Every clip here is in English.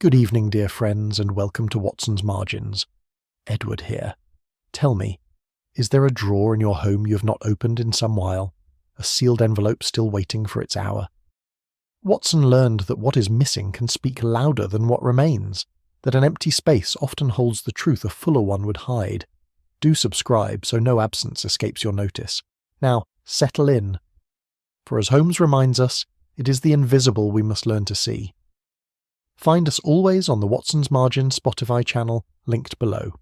Good evening, dear friends, and welcome to Watson's Margins. Edward here. Tell me, is there a drawer in your home you have not opened in some while, a sealed envelope still waiting for its hour? Watson learned that what is missing can speak louder than what remains, that an empty space often holds the truth a fuller one would hide. Do subscribe so no absence escapes your notice. Now, settle in. For as Holmes reminds us, it is the invisible we must learn to see. Find us always on the Watson's Margin Spotify channel, linked below.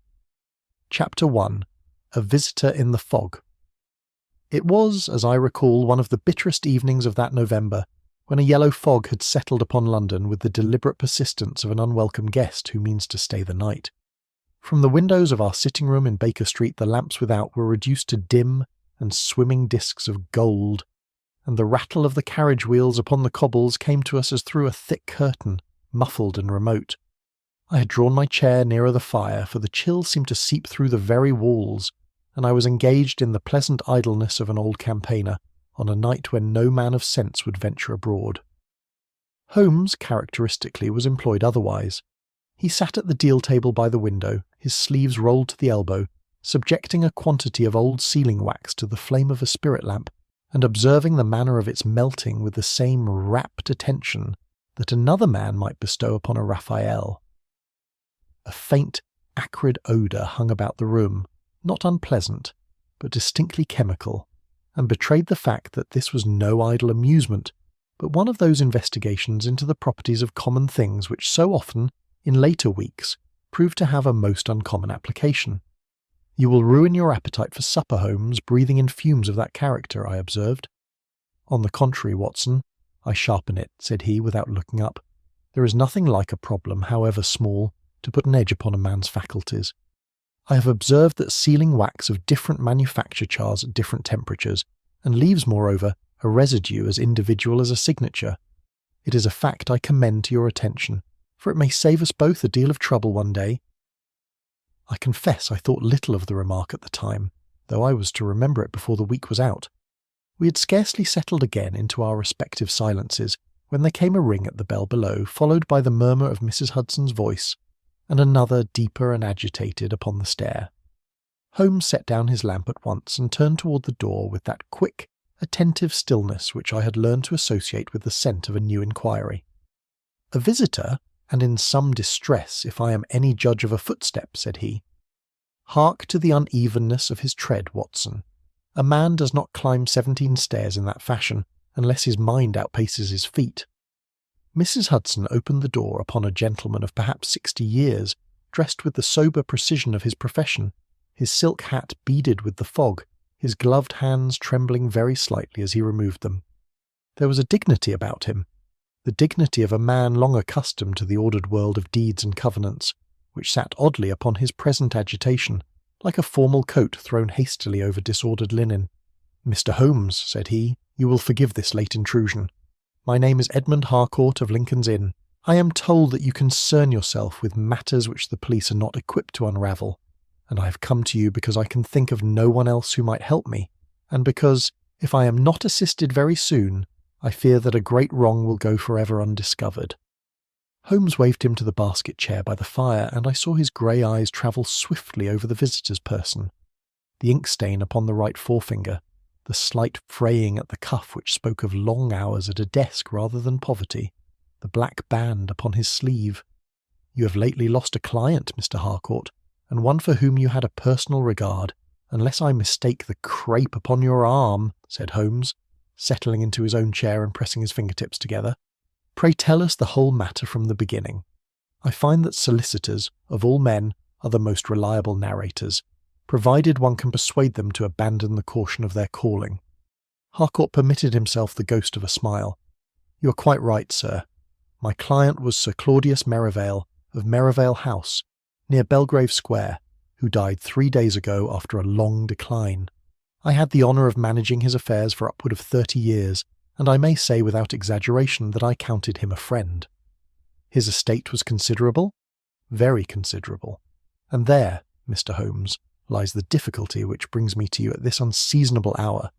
Chapter 1. A Visitor in the Fog. It was, as I recall, one of the bitterest evenings of that November, when a yellow fog had settled upon London with the deliberate persistence of an unwelcome guest who means to stay the night. From the windows of our sitting room in Baker Street the lamps without were reduced to dim and swimming discs of gold, and the rattle of the carriage wheels upon the cobbles came to us as through a thick curtain, muffled and remote. I had drawn my chair nearer the fire, for the chill seemed to seep through the very walls, and I was engaged in the pleasant idleness of an old campaigner, on a night when no man of sense would venture abroad. Holmes, characteristically, was employed otherwise. He sat at the deal table by the window, his sleeves rolled to the elbow, subjecting a quantity of old sealing wax to the flame of a spirit lamp, and observing the manner of its melting with the same rapt attention that another man might bestow upon a Raphael. A faint, acrid odour hung about the room, not unpleasant, but distinctly chemical, and betrayed the fact that this was no idle amusement, but one of those investigations into the properties of common things which so often, in later weeks, proved to have a most uncommon application. You will ruin your appetite for supper, Holmes, breathing in fumes of that character, I observed. On the contrary, Watson, I sharpen it, said he, without looking up. There is nothing like a problem, however small, to put an edge upon a man's faculties. I have observed that sealing wax of different manufacture chars at different temperatures, and leaves, moreover, a residue as individual as a signature. It is a fact I commend to your attention, for it may save us both a deal of trouble one day. I confess I thought little of the remark at the time, though I was to remember it before the week was out. We had scarcely settled again into our respective silences when there came a ring at the bell below, followed by the murmur of Mrs. Hudson's voice, and another deeper and agitated upon the stair. Holmes set down his lamp at once and turned toward the door with that quick, attentive stillness which I had learned to associate with the scent of a new inquiry. A visitor, and in some distress, if I am any judge of a footstep, said he. Hark to the unevenness of his tread, Watson. A man does not climb 17 stairs in that fashion, unless his mind outpaces his feet. Mrs. Hudson opened the door upon a gentleman of perhaps 60 years, dressed with the sober precision of his profession, his silk hat beaded with the fog, his gloved hands trembling very slightly as he removed them. There was a dignity about him, the dignity of a man long accustomed to the ordered world of deeds and covenants, which sat oddly upon his present agitation, like a formal coat thrown hastily over disordered linen. "Mr. Holmes," said he, "you will forgive this late intrusion. My name is Edmund Harcourt of Lincoln's Inn. I am told that you concern yourself with matters which the police are not equipped to unravel, and I have come to you because I can think of no one else who might help me, and because, if I am not assisted very soon, I fear that a great wrong will go forever undiscovered." Holmes waved him to the basket chair by the fire, and I saw his grey eyes travel swiftly over the visitor's person. The ink stain upon the right forefinger, the slight fraying at the cuff which spoke of long hours at a desk rather than poverty, the black band upon his sleeve. "You have lately lost a client, Mr. Harcourt, and one for whom you had a personal regard, unless I mistake the crape upon your arm," said Holmes, settling into his own chair and pressing his fingertips together. "Pray tell us the whole matter from the beginning. I find that solicitors, of all men, are the most reliable narrators, provided one can persuade them to abandon the caution of their calling." Harcourt permitted himself the ghost of a smile. "You are quite right, sir. My client was Sir Claudius Merivale, of Merivale House, near Belgrave Square, who died 3 days ago after a long decline. I had the honour of managing his affairs for upward of 30 years, and I may say without exaggeration that I counted him a friend. His estate was considerable, very considerable, and there, Mr. Holmes, lies the difficulty which brings me to you at this unseasonable hour."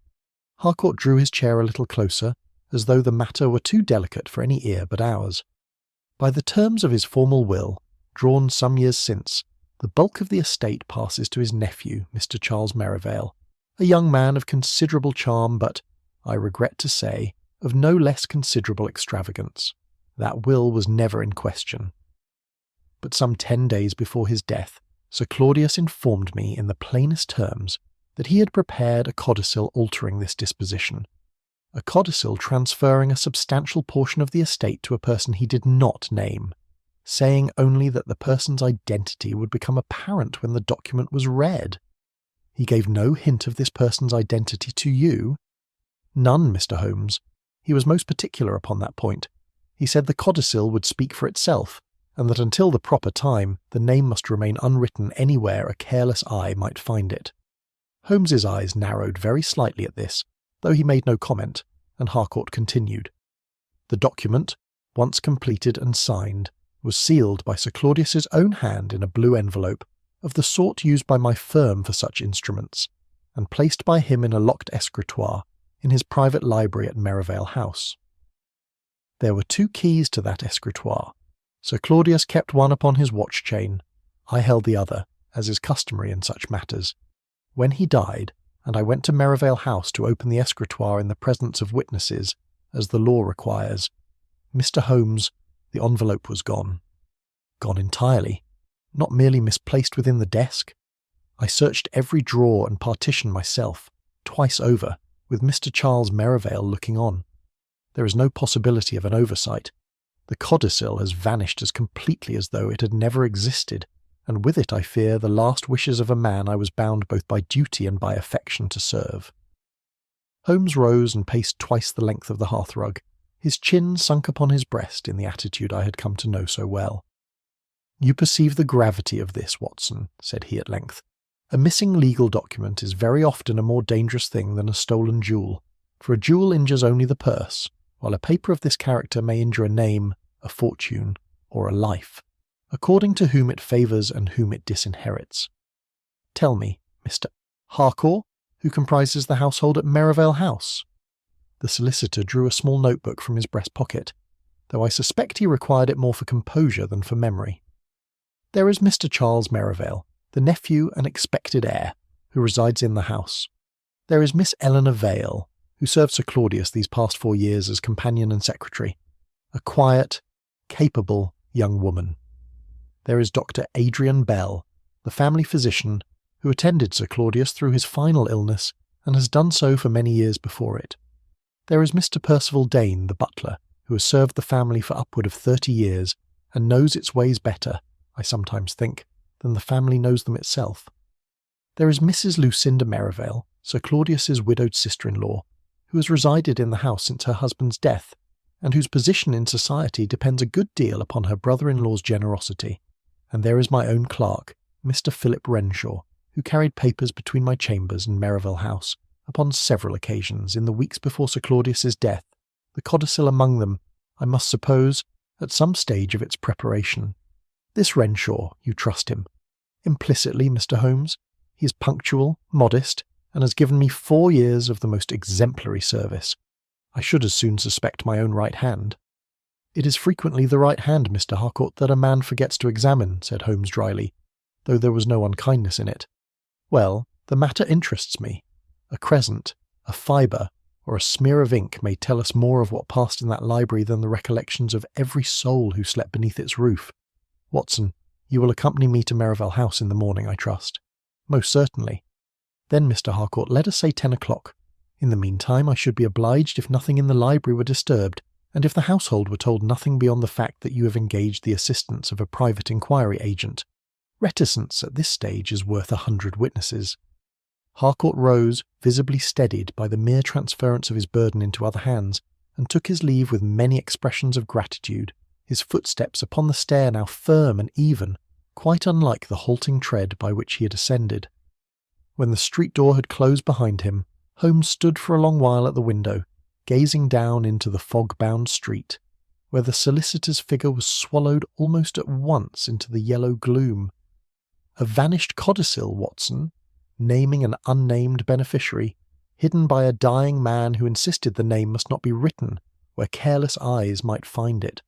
Harcourt drew his chair a little closer, as though the matter were too delicate for any ear but ours. By the terms of his formal will, drawn some years since, the bulk of the estate passes to his nephew, Mr. Charles Merivale, a young man of considerable charm but, I regret to say, of no less considerable extravagance. That will was never in question. But some 10 days before his death, Sir Claudius informed me in the plainest terms that he had prepared a codicil altering this disposition, a codicil transferring a substantial portion of the estate to a person he did not name, saying only that the person's identity would become apparent when the document was read. He gave no hint of this person's identity to you? None, Mr. Holmes. He was most particular upon that point. He said the codicil would speak for itself, and that until the proper time the name must remain unwritten anywhere a careless eye might find it. Holmes's eyes narrowed very slightly at this, though he made no comment, and Harcourt continued. The document, once completed and signed, was sealed by Sir Claudius's own hand in a blue envelope, of the sort used by my firm for such instruments, and placed by him in a locked escritoire in his private library at Merivale House. There were 2 keys to that escritoire. Sir Claudius kept one upon his watch chain. I held the other, as is customary in such matters. When he died, and I went to Merivale House to open the escritoire in the presence of witnesses, as the law requires, Mr. Holmes, the envelope was gone. Gone entirely, not merely misplaced within the desk. I searched every drawer and partition myself, twice over, with Mr. Charles Merivale looking on. There is no possibility of an oversight. The codicil has vanished as completely as though it had never existed, and with it, I fear, the last wishes of a man I was bound both by duty and by affection to serve. Holmes rose and paced twice the length of the hearthrug, his chin sunk upon his breast in the attitude I had come to know so well. "You perceive the gravity of this, Watson," said he at length. "A missing legal document is very often a more dangerous thing than a stolen jewel, for a jewel injures only the purse, while a paper of this character may injure a name, a fortune, or a life, according to whom it favours and whom it disinherits. Tell me, Mr. Harcourt, who comprises the household at Merivale House?" The solicitor drew a small notebook from his breast pocket, though I suspect he required it more for composure than for memory. "There is Mr. Charles Merivale, the nephew and expected heir, who resides in the house. There is Miss Eleanor Vale, who served Sir Claudius these past 4 years as companion and secretary, a quiet, capable young woman. There is Dr. Adrian Bell, the family physician, who attended Sir Claudius through his final illness and has done so for many years before it. There is Mr. Percival Dane, the butler, who has served the family for upward of 30 years and knows its ways better, I sometimes think, than the family knows them itself. There is Mrs. Lucinda Merivale, Sir Claudius's widowed sister-in-law, who has resided in the house since her husband's death, and whose position in society depends a good deal upon her brother-in-law's generosity. And there is my own clerk, Mr. Philip Renshaw, who carried papers between my chambers and Merivale House upon several occasions in the weeks before Sir Claudius's death, the codicil among them, I must suppose, at some stage of its preparation. This Renshaw, you trust him. Implicitly, Mr. Holmes. He is punctual, modest, and has given me 4 years of the most exemplary service. I should as soon suspect my own right hand." "It is frequently the right hand, Mr. Harcourt, that a man forgets to examine," said Holmes dryly, though there was no unkindness in it. "Well, the matter interests me. A crescent, a fibre, or a smear of ink may tell us more of what passed in that library than the recollections of every soul who slept beneath its roof. Watson, you will accompany me to Merivale House in the morning, I trust." "Most certainly." "Then, Mr. Harcourt, let us say 10 o'clock. In the meantime, I should be obliged if nothing in the library were disturbed, and if the household were told nothing beyond the fact that you have engaged the assistance of a private inquiry agent. Reticence at this stage is worth 100 witnesses." Harcourt rose, visibly steadied by the mere transference of his burden into other hands, and took his leave with many expressions of gratitude, his footsteps upon the stair now firm and even, quite unlike the halting tread by which he had ascended. When the street door had closed behind him, Holmes stood for a long while at the window, gazing down into the fog-bound street, where the solicitor's figure was swallowed almost at once into the yellow gloom. A vanished codicil, Watson, naming an unnamed beneficiary, hidden by a dying man who insisted the name must not be written where careless eyes might find it.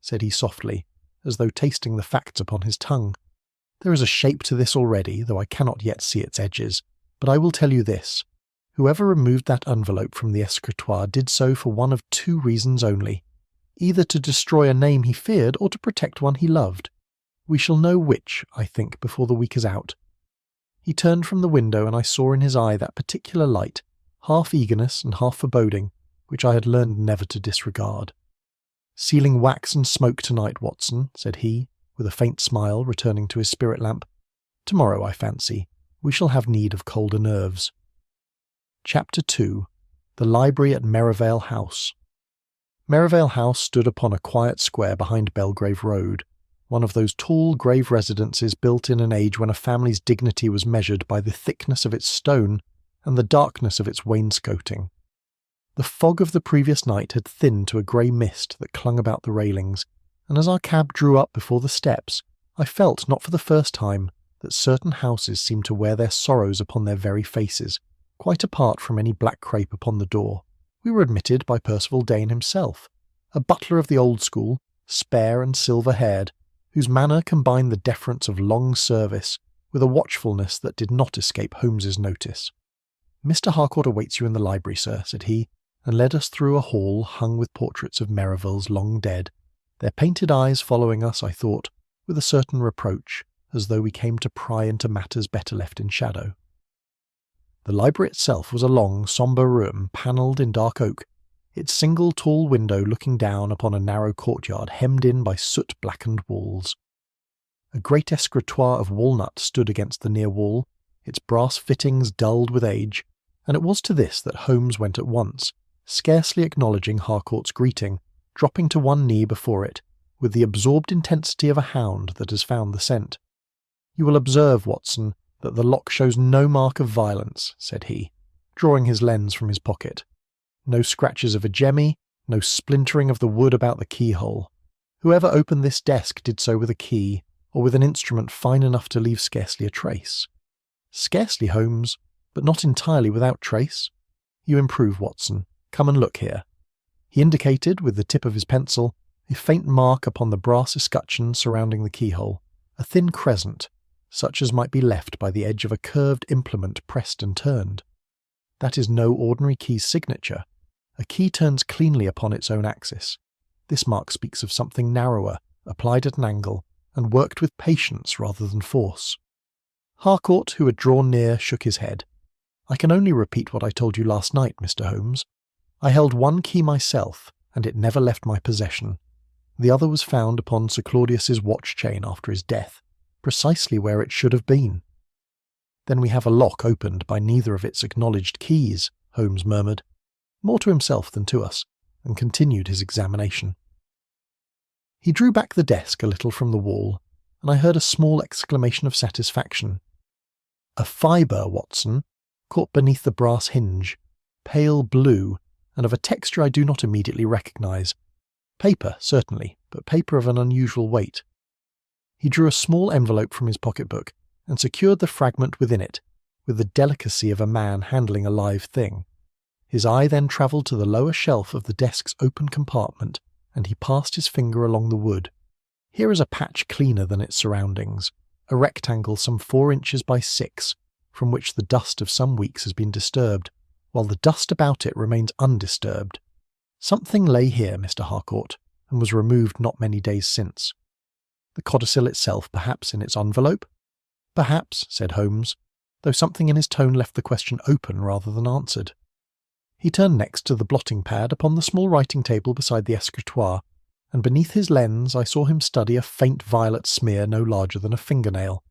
said he softly, as though tasting the facts upon his tongue. "There is a shape to this already, though I cannot yet see its edges. But I will tell you this. Whoever removed that envelope from the escritoire did so for one of two reasons only. Either to destroy a name he feared or to protect one he loved. We shall know which, I think, before the week is out." He turned from the window and I saw in his eye that particular light, half eagerness and half foreboding, which I had learned never to disregard. "Sealing wax and smoke tonight, Watson," said he, with a faint smile, returning to his spirit lamp. "Tomorrow, I fancy, we shall have need of colder nerves." Chapter 2. The Library at Merivale House. Merivale House stood upon a quiet square behind Belgrave Road, one of those tall grave residences built in an age when a family's dignity was measured by the thickness of its stone and the darkness of its wainscoting. The fog of the previous night had thinned to a grey mist that clung about the railings, and as our cab drew up before the steps, I felt, not for the first time, that certain houses seemed to wear their sorrows upon their very faces, quite apart from any black crape upon the door. We were admitted by Percival Dane himself, a butler of the old school, spare and silver-haired, whose manner combined the deference of long service with a watchfulness that did not escape Holmes's notice. "Mr. Harcourt awaits you in the library, sir," said he, and led us through a hall hung with portraits of Merivale's long dead, their painted eyes following us, I thought, with a certain reproach, as though we came to pry into matters better left in shadow. The library itself was a long, sombre room panelled in dark oak, its single tall window looking down upon a narrow courtyard hemmed in by soot-blackened walls. A great escritoire of walnut stood against the near wall, its brass fittings dulled with age, and it was to this that Holmes went at once, scarcely acknowledging Harcourt's greeting, dropping to one knee before it, with the absorbed intensity of a hound that has found the scent. "You will observe, Watson, that the lock shows no mark of violence," said he, drawing his lens from his pocket. "No scratches of a jemmy, no splintering of the wood about the keyhole. Whoever opened this desk did so with a key, or with an instrument fine enough to leave scarcely a trace." "Scarcely, Holmes, but not entirely without trace. You improve, Watson. Come and look here." He indicated, with the tip of his pencil, a faint mark upon the brass escutcheon surrounding the keyhole, a thin crescent, such as might be left by the edge of a curved implement pressed and turned. That is no ordinary key's signature. A key turns cleanly upon its own axis. This mark speaks of something narrower, applied at an angle, and worked with patience rather than force. Harcourt, who had drawn near, shook his head. "I can only repeat what I told you last night, Mr. Holmes. I held one key myself, and it never left my possession. The other was found upon Sir Claudius's watch chain after his death, precisely where it should have been." "Then we have a lock opened by neither of its acknowledged keys," Holmes murmured, more to himself than to us, and continued his examination. He drew back the desk a little from the wall, and I heard a small exclamation of satisfaction. "A fibre, Watson, caught beneath the brass hinge, pale blue, and of a texture I do not immediately recognise. Paper, certainly, but paper of an unusual weight." He drew a small envelope from his pocket-book and secured the fragment within it, with the delicacy of a man handling a live thing. His eye then travelled to the lower shelf of the desk's open compartment, and he passed his finger along the wood. Here is a patch cleaner than its surroundings, a rectangle some 4 inches by 6, from which the dust of some weeks has been disturbed, while the dust about it remains undisturbed. Something lay here, Mr. Harcourt, and was removed not many days since. The codicil itself, perhaps, in its envelope? "Perhaps," said Holmes, though something in his tone left the question open rather than answered. He turned next to the blotting-pad upon the small writing-table beside the escritoire, and beneath his lens I saw him study a faint violet smear no larger than a fingernail.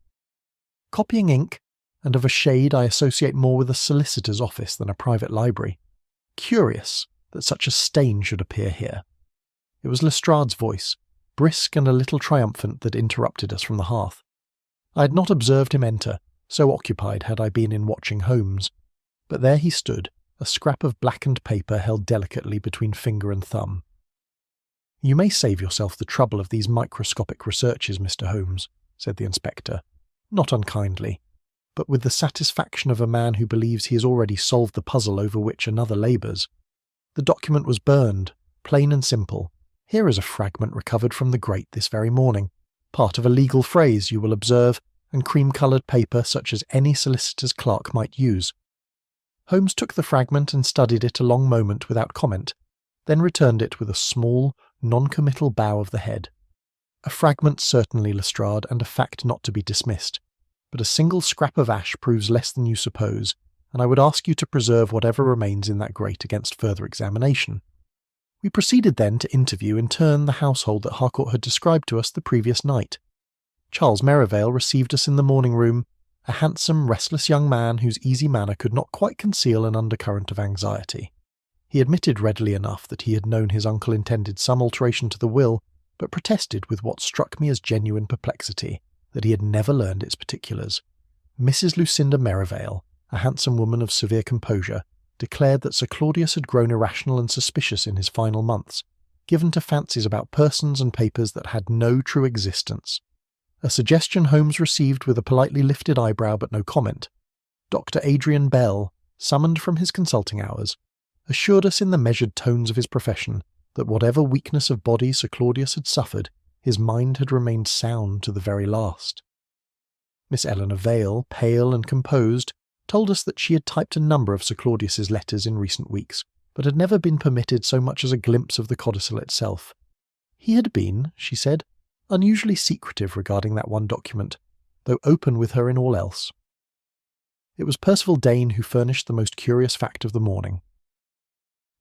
"Copying ink, and of a shade I associate more with a solicitor's office than a private library. Curious that such a stain should appear here." It was Lestrade's voice, brisk and a little triumphant, that interrupted us from the hearth. I had not observed him enter, so occupied had I been in watching Holmes, but there he stood, a scrap of blackened paper held delicately between finger and thumb. "You may save yourself the trouble of these microscopic researches, Mr. Holmes," said the inspector, not unkindly, but with the satisfaction of a man who believes he has already solved the puzzle over which another labours. "The document was burned, plain and simple. Here is a fragment recovered from the grate this very morning, part of a legal phrase, you will observe, and cream-coloured paper such as any solicitor's clerk might use. Holmes took the fragment and studied it a long moment without comment, then returned it with a small, non-committal bow of the head. A fragment certainly, Lestrade, and a fact not to be dismissed, but a single scrap of ash proves less than you suppose, and I would ask you to preserve whatever remains in that grate against further examination. We proceeded then to interview in turn the household that Harcourt had described to us the previous night. Charles Merivale received us in the morning-room, a handsome, restless young man whose easy manner could not quite conceal an undercurrent of anxiety. He admitted readily enough that he had known his uncle intended some alteration to the will, but protested with what struck me as genuine perplexity that he had never learned its particulars. Mrs. Lucinda Merivale, a handsome woman of severe composure, declared that Sir Claudius had grown irrational and suspicious in his final months, given to fancies about persons and papers that had no true existence. A suggestion Holmes received with a politely lifted eyebrow but no comment. Dr. Adrian Bell, summoned from his consulting hours, assured us in the measured tones of his profession that whatever weakness of body Sir Claudius had suffered, his mind had remained sound to the very last. Miss Eleanor Vale, pale and composed, told us that she had typed a number of Sir Claudius's letters in recent weeks, but had never been permitted so much as a glimpse of the codicil itself. He had been, she said, unusually secretive regarding that one document, though open with her in all else. It was Percival Dane who furnished the most curious fact of the morning.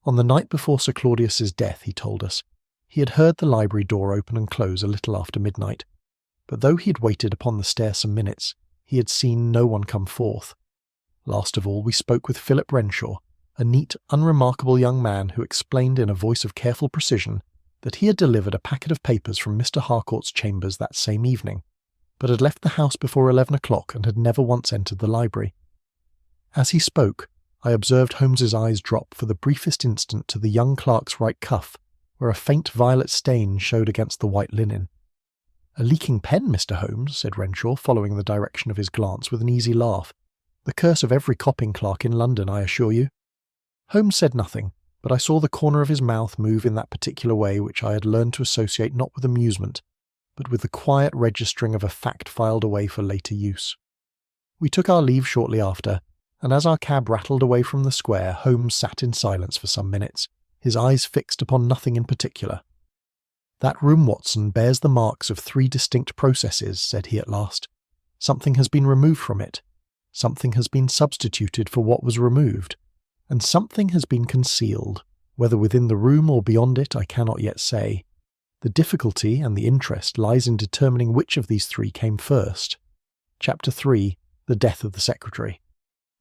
On the night before Sir Claudius's death, he told us, he had heard the library door open and close a little after midnight, but though he had waited upon the stair some minutes, he had seen no one come forth. Last of all we spoke with Philip Renshaw, a neat, unremarkable young man who explained in a voice of careful precision that he had delivered a packet of papers from Mr. Harcourt's chambers that same evening, but had left the house before 11 o'clock and had never once entered the library. As he spoke, I observed Holmes's eyes drop for the briefest instant to the young clerk's right cuff, where a faint violet stain showed against the white linen. "A leaking pen, Mr. Holmes," said Renshaw, following the direction of his glance with an easy laugh. "The curse of every copying clerk in London, I assure you." Holmes said nothing, but I saw the corner of his mouth move in that particular way which I had learned to associate not with amusement, but with the quiet registering of a fact filed away for later use. We took our leave shortly after, and as our cab rattled away from the square, Holmes sat in silence for some minutes, his eyes fixed upon nothing in particular. "That room, Watson, bears the marks of 3 distinct processes," said he at last. "Something has been removed from it. Something has been substituted for what was removed, and something has been concealed, whether within the room or beyond it I cannot yet say. The difficulty and the interest lies in determining which of these 3 came first." Chapter 3. The Death of the Secretary.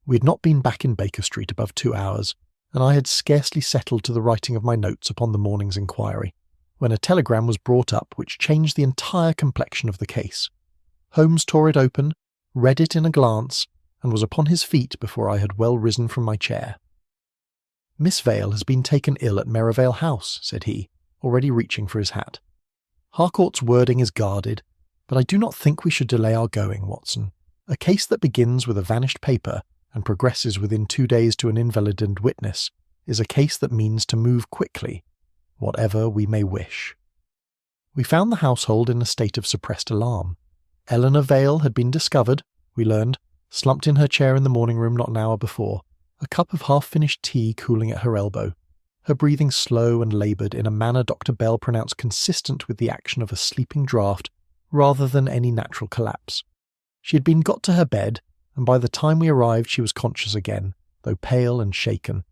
We had not been back in Baker Street above 2 hours, and I had scarcely settled to the writing of my notes upon the morning's inquiry, when a telegram was brought up which changed the entire complexion of the case. Holmes tore it open, read it in a glance, and was upon his feet before I had well risen from my chair. "Miss Vale has been taken ill at Merivale House," said he, already reaching for his hat. "Harcourt's wording is guarded, but I do not think we should delay our going, Watson. A case that begins with a vanished paper and progresses within 2 days to an invalid and witness is a case that means to move quickly, whatever we may wish." We found the household in a state of suppressed alarm. Eleanor Vale had been discovered, we learned, slumped in her chair in the morning-room not an hour before, a cup of half-finished tea cooling at her elbow, her breathing slow and laboured in a manner Dr. Bell pronounced consistent with the action of a sleeping draught rather than any natural collapse. She had been got to her bed, and by the time we arrived she was conscious again, though pale and shaken,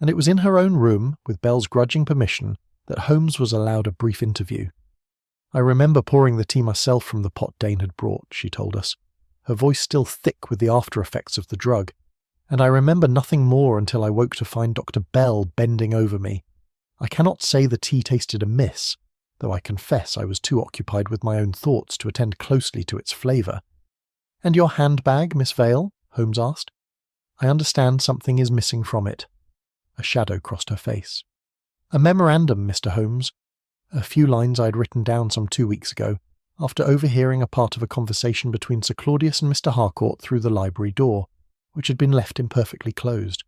and it was in her own room, with Bell's grudging permission, that Holmes was allowed a brief interview. "I remember pouring the tea myself from the pot Dane had brought," she told us, her voice still thick with the after-effects of the drug, "and I remember nothing more until I woke to find Dr. Bell bending over me. I cannot say the tea tasted amiss, though I confess I was too occupied with my own thoughts to attend closely to its flavour." "And your handbag, Miss Vale?" Holmes asked. "I understand something is missing from it." A shadow crossed her face. "A memorandum, Mr. Holmes. A few lines I had written down some 2 weeks ago, after overhearing a part of a conversation between Sir Claudius and Mr. Harcourt through the library door, which had been left imperfectly closed.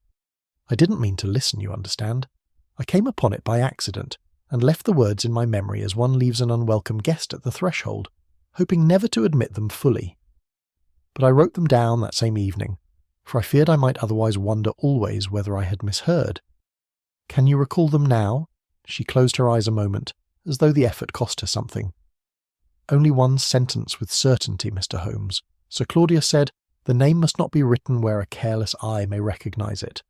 I didn't mean to listen, you understand. I came upon it by accident, and left the words in my memory as one leaves an unwelcome guest at the threshold, hoping never to admit them fully. But I wrote them down that same evening, for I feared I might otherwise wonder always whether I had misheard. Can you recall them now? She closed her eyes a moment, as though the effort cost her something. Only one sentence with certainty, Mr. Holmes. Sir Claudia said, the name must not be written where a careless eye may recognise it.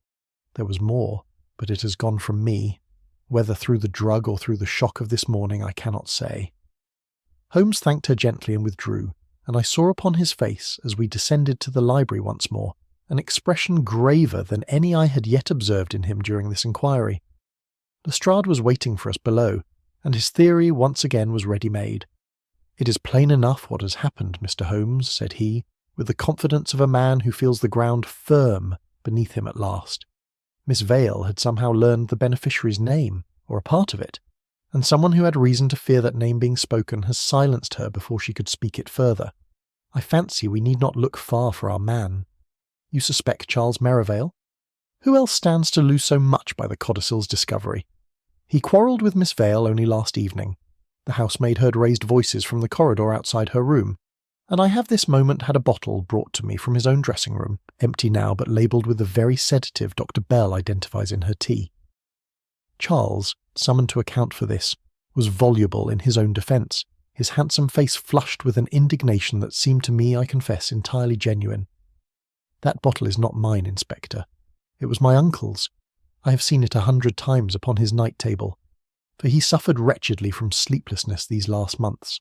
There was more, but it has gone from me. Whether through the drug or through the shock of this morning, I cannot say. Holmes thanked her gently and withdrew, and I saw upon his face, as we descended to the library once more, an expression graver than any I had yet observed in him during this inquiry. Lestrade was waiting for us below, and his theory once again was ready-made. It is plain enough what has happened, Mr. Holmes, said he, with the confidence of a man who feels the ground firm beneath him at last. Miss Vale had somehow learned the beneficiary's name, or a part of it, and someone who had reason to fear that name being spoken has silenced her before she could speak it further. I fancy we need not look far for our man. You suspect Charles Merivale? Who else stands to lose so much by the Codicil's discovery? He quarrelled with Miss Vale only last evening. The housemaid heard raised voices from the corridor outside her room, and I have this moment had a bottle brought to me from his own dressing-room, empty now but labelled with the very sedative Dr. Bell identifies in her tea. Charles, summoned to account for this, was voluble in his own defence, his handsome face flushed with an indignation that seemed to me, I confess, entirely genuine. That bottle is not mine, Inspector. It was my uncle's. I have seen it 100 times upon his night-table, for he suffered wretchedly from sleeplessness these last months.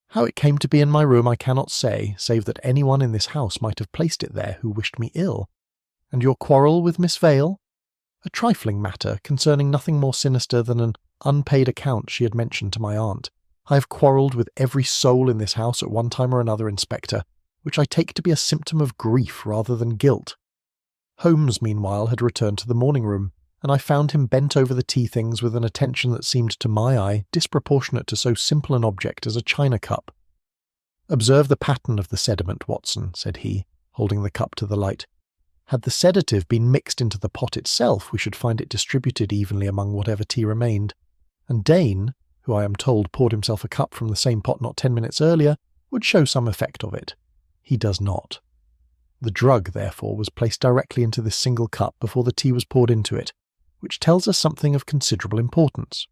How it came to be in my room I cannot say, save that anyone in this house might have placed it there who wished me ill. And your quarrel with Miss Vale? A trifling matter concerning nothing more sinister than an unpaid account she had mentioned to my aunt. I have quarrelled with every soul in this house at one time or another, Inspector, which I take to be a symptom of grief rather than guilt. Holmes, meanwhile, had returned to the morning-room, and I found him bent over the tea-things with an attention that seemed to my eye disproportionate to so simple an object as a china cup. "Observe the pattern of the sediment, Watson," said he, holding the cup to the light. "Had the sedative been mixed into the pot itself, we should find it distributed evenly among whatever tea remained, and Dane, who I am told poured himself a cup from the same pot not 10 minutes earlier, would show some effect of it. He does not. The drug, therefore, was placed directly into this single cup before the tea was poured into it, which tells us something of considerable importance,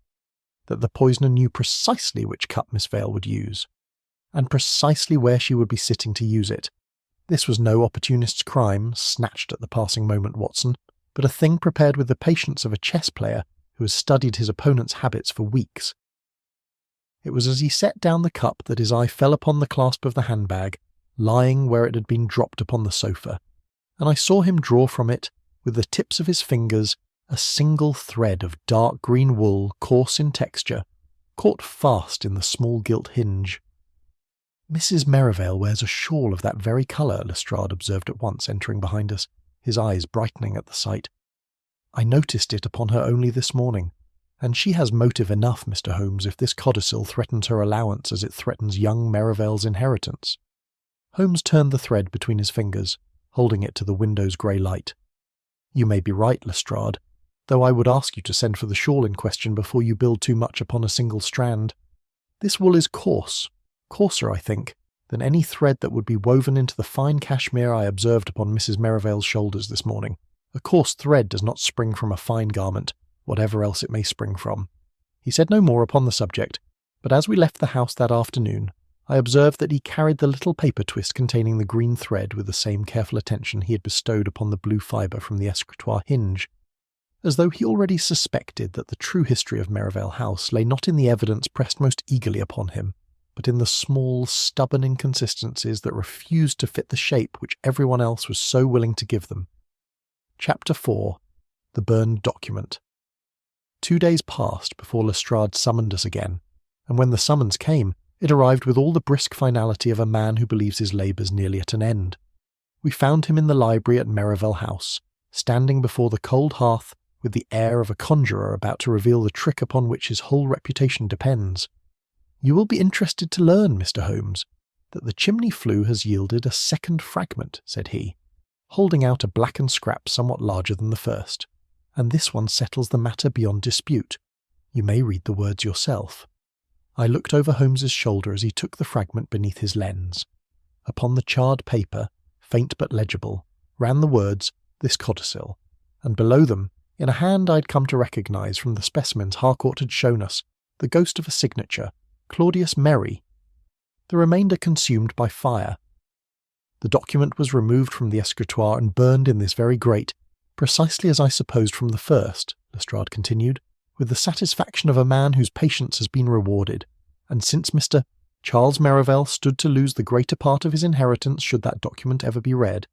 that the poisoner knew precisely which cup Miss Vale would use, and precisely where she would be sitting to use it. This was no opportunist's crime, snatched at the passing moment, Watson, but a thing prepared with the patience of a chess player who has studied his opponent's habits for weeks. It was as he set down the cup that his eye fell upon the clasp of the handbag, lying where it had been dropped upon the sofa, and I saw him draw from it, with the tips of his fingers, a single thread of dark green wool, coarse in texture, caught fast in the small gilt hinge. "Mrs. Merivale wears a shawl of that very colour," Lestrade observed at once, entering behind us, his eyes brightening at the sight. "I noticed it upon her only this morning, and she has motive enough, Mr. Holmes, if this codicil threatens her allowance as it threatens young Merivale's inheritance." Holmes turned the thread between his fingers, holding it to the window's grey light. "You may be right, Lestrade, though I would ask you to send for the shawl in question before you build too much upon a single strand. This wool is coarse, coarser, I think, than any thread that would be woven into the fine cashmere I observed upon Mrs. Merivale's shoulders this morning. A coarse thread does not spring from a fine garment, whatever else it may spring from." He said no more upon the subject, but as we left the house that afternoon, I observed that he carried the little paper twist containing the green thread with the same careful attention he had bestowed upon the blue fibre from the escritoire hinge, as though he already suspected that the true history of Merivale House lay not in the evidence pressed most eagerly upon him, but in the small, stubborn inconsistencies that refused to fit the shape which everyone else was so willing to give them. Chapter 4. The Burned Document. 2 days passed before Lestrade summoned us again, and when the summons came, it arrived with all the brisk finality of a man who believes his labours nearly at an end. We found him in the library at Merivale House, standing before the cold hearth with the air of a conjurer about to reveal the trick upon which his whole reputation depends. "You will be interested to learn, Mr. Holmes, that the chimney flue has yielded a second fragment," said he, holding out a blackened scrap somewhat larger than the first, "and this one settles the matter beyond dispute. You may read the words yourself." I looked over Holmes's shoulder as he took the fragment beneath his lens. Upon the charred paper, faint but legible, ran the words, "This codicil," and below them, in a hand I'd come to recognise from the specimens Harcourt had shown us, the ghost of a signature, Claudius Merry. The remainder consumed by fire. The document was removed from the escritoire and burned in this very grate, precisely as I supposed from the first, Lestrade continued, with the satisfaction of a man whose patience has been rewarded, and since Mr. Charles Merivale stood to lose the greater part of his inheritance should that document ever be read,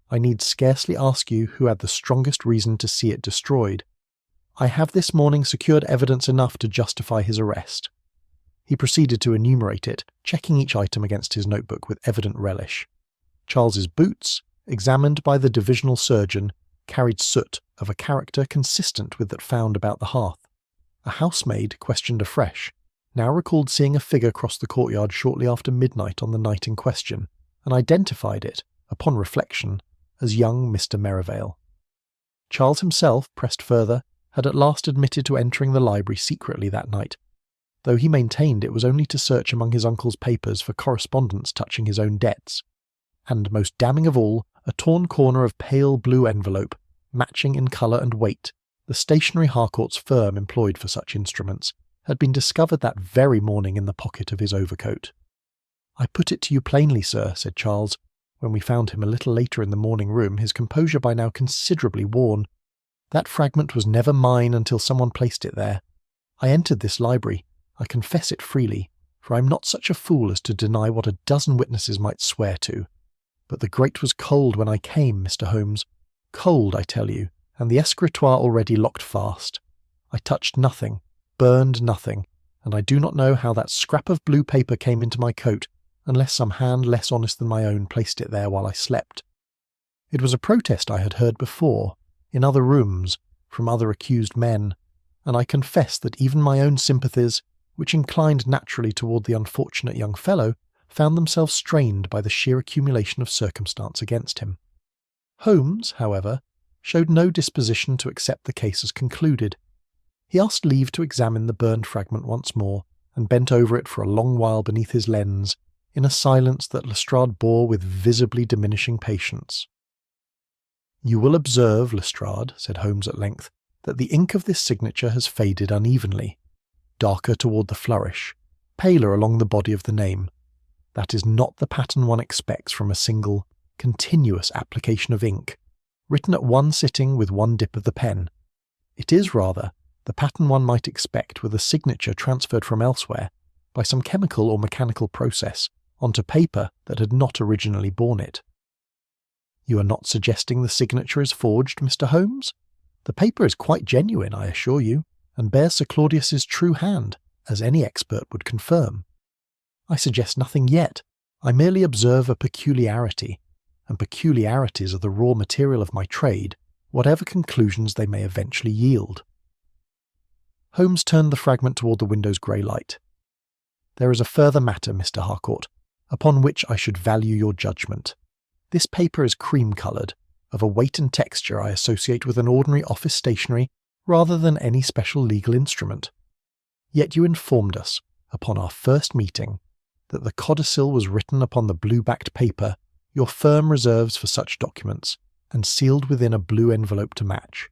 I need scarcely ask you who had the strongest reason to see it destroyed. I have this morning secured evidence enough to justify his arrest." He proceeded to enumerate it, checking each item against his notebook with evident relish. Charles's boots, examined by the divisional surgeon, carried soot of a character consistent with that found about the hearth. A housemaid, questioned afresh, now recalled seeing a figure cross the courtyard shortly after midnight on the night in question, and identified it, upon reflection, as young Mr. Merivale. Charles himself, pressed further, had at last admitted to entering the library secretly that night, though he maintained it was only to search among his uncle's papers for correspondence touching his own debts. And most damning of all, a torn corner of pale blue envelope, matching in colour and weight the stationery Harcourt's firm employed for such instruments, had been discovered that very morning in the pocket of his overcoat. "I put it to you plainly, sir," said Charles, when we found him a little later in the morning room, his composure by now considerably worn. "That fragment was never mine until someone placed it there. I entered this library, I confess it freely, for I am not such a fool as to deny what a dozen witnesses might swear to. But the grate was cold when I came, Mr. Holmes. Cold, I tell you, and the escritoire already locked fast. I touched nothing, burned nothing, and I do not know how that scrap of blue paper came into my coat, unless some hand less honest than my own placed it there while I slept. It was a protest I had heard before, in other rooms, from other accused men, and I confess that even my own sympathies, which inclined naturally toward the unfortunate young fellow, found themselves strained by the sheer accumulation of circumstance against him. Holmes, however, showed no disposition to accept the case as concluded. He asked leave to examine the burned fragment once more, and bent over it for a long while beneath his lens, in a silence that Lestrade bore with visibly diminishing patience. "You will observe, Lestrade," said Holmes at length, "that the ink of this signature has faded unevenly, darker toward the flourish, paler along the body of the name. That is not the pattern one expects from a single, continuous application of ink, written at one sitting with one dip of the pen. It is, rather, the pattern one might expect with a signature transferred from elsewhere, by some chemical or mechanical process, onto paper that had not originally borne it. You are not suggesting the signature is forged, Mr. Holmes? The paper is quite genuine, I assure you, and bears Sir Claudius's true hand, as any expert would confirm. I suggest nothing yet. I merely observe a peculiarity, and peculiarities are the raw material of my trade, whatever conclusions they may eventually yield." Holmes turned the fragment toward the window's grey light. "There is a further matter, Mr. Harcourt, upon which I should value your judgment. This paper is cream-coloured, of a weight and texture I associate with an ordinary office stationery rather than any special legal instrument. Yet you informed us, upon our first meeting, that the codicil was written upon the blue-backed paper your firm reserves for such documents, and sealed within a blue envelope to match.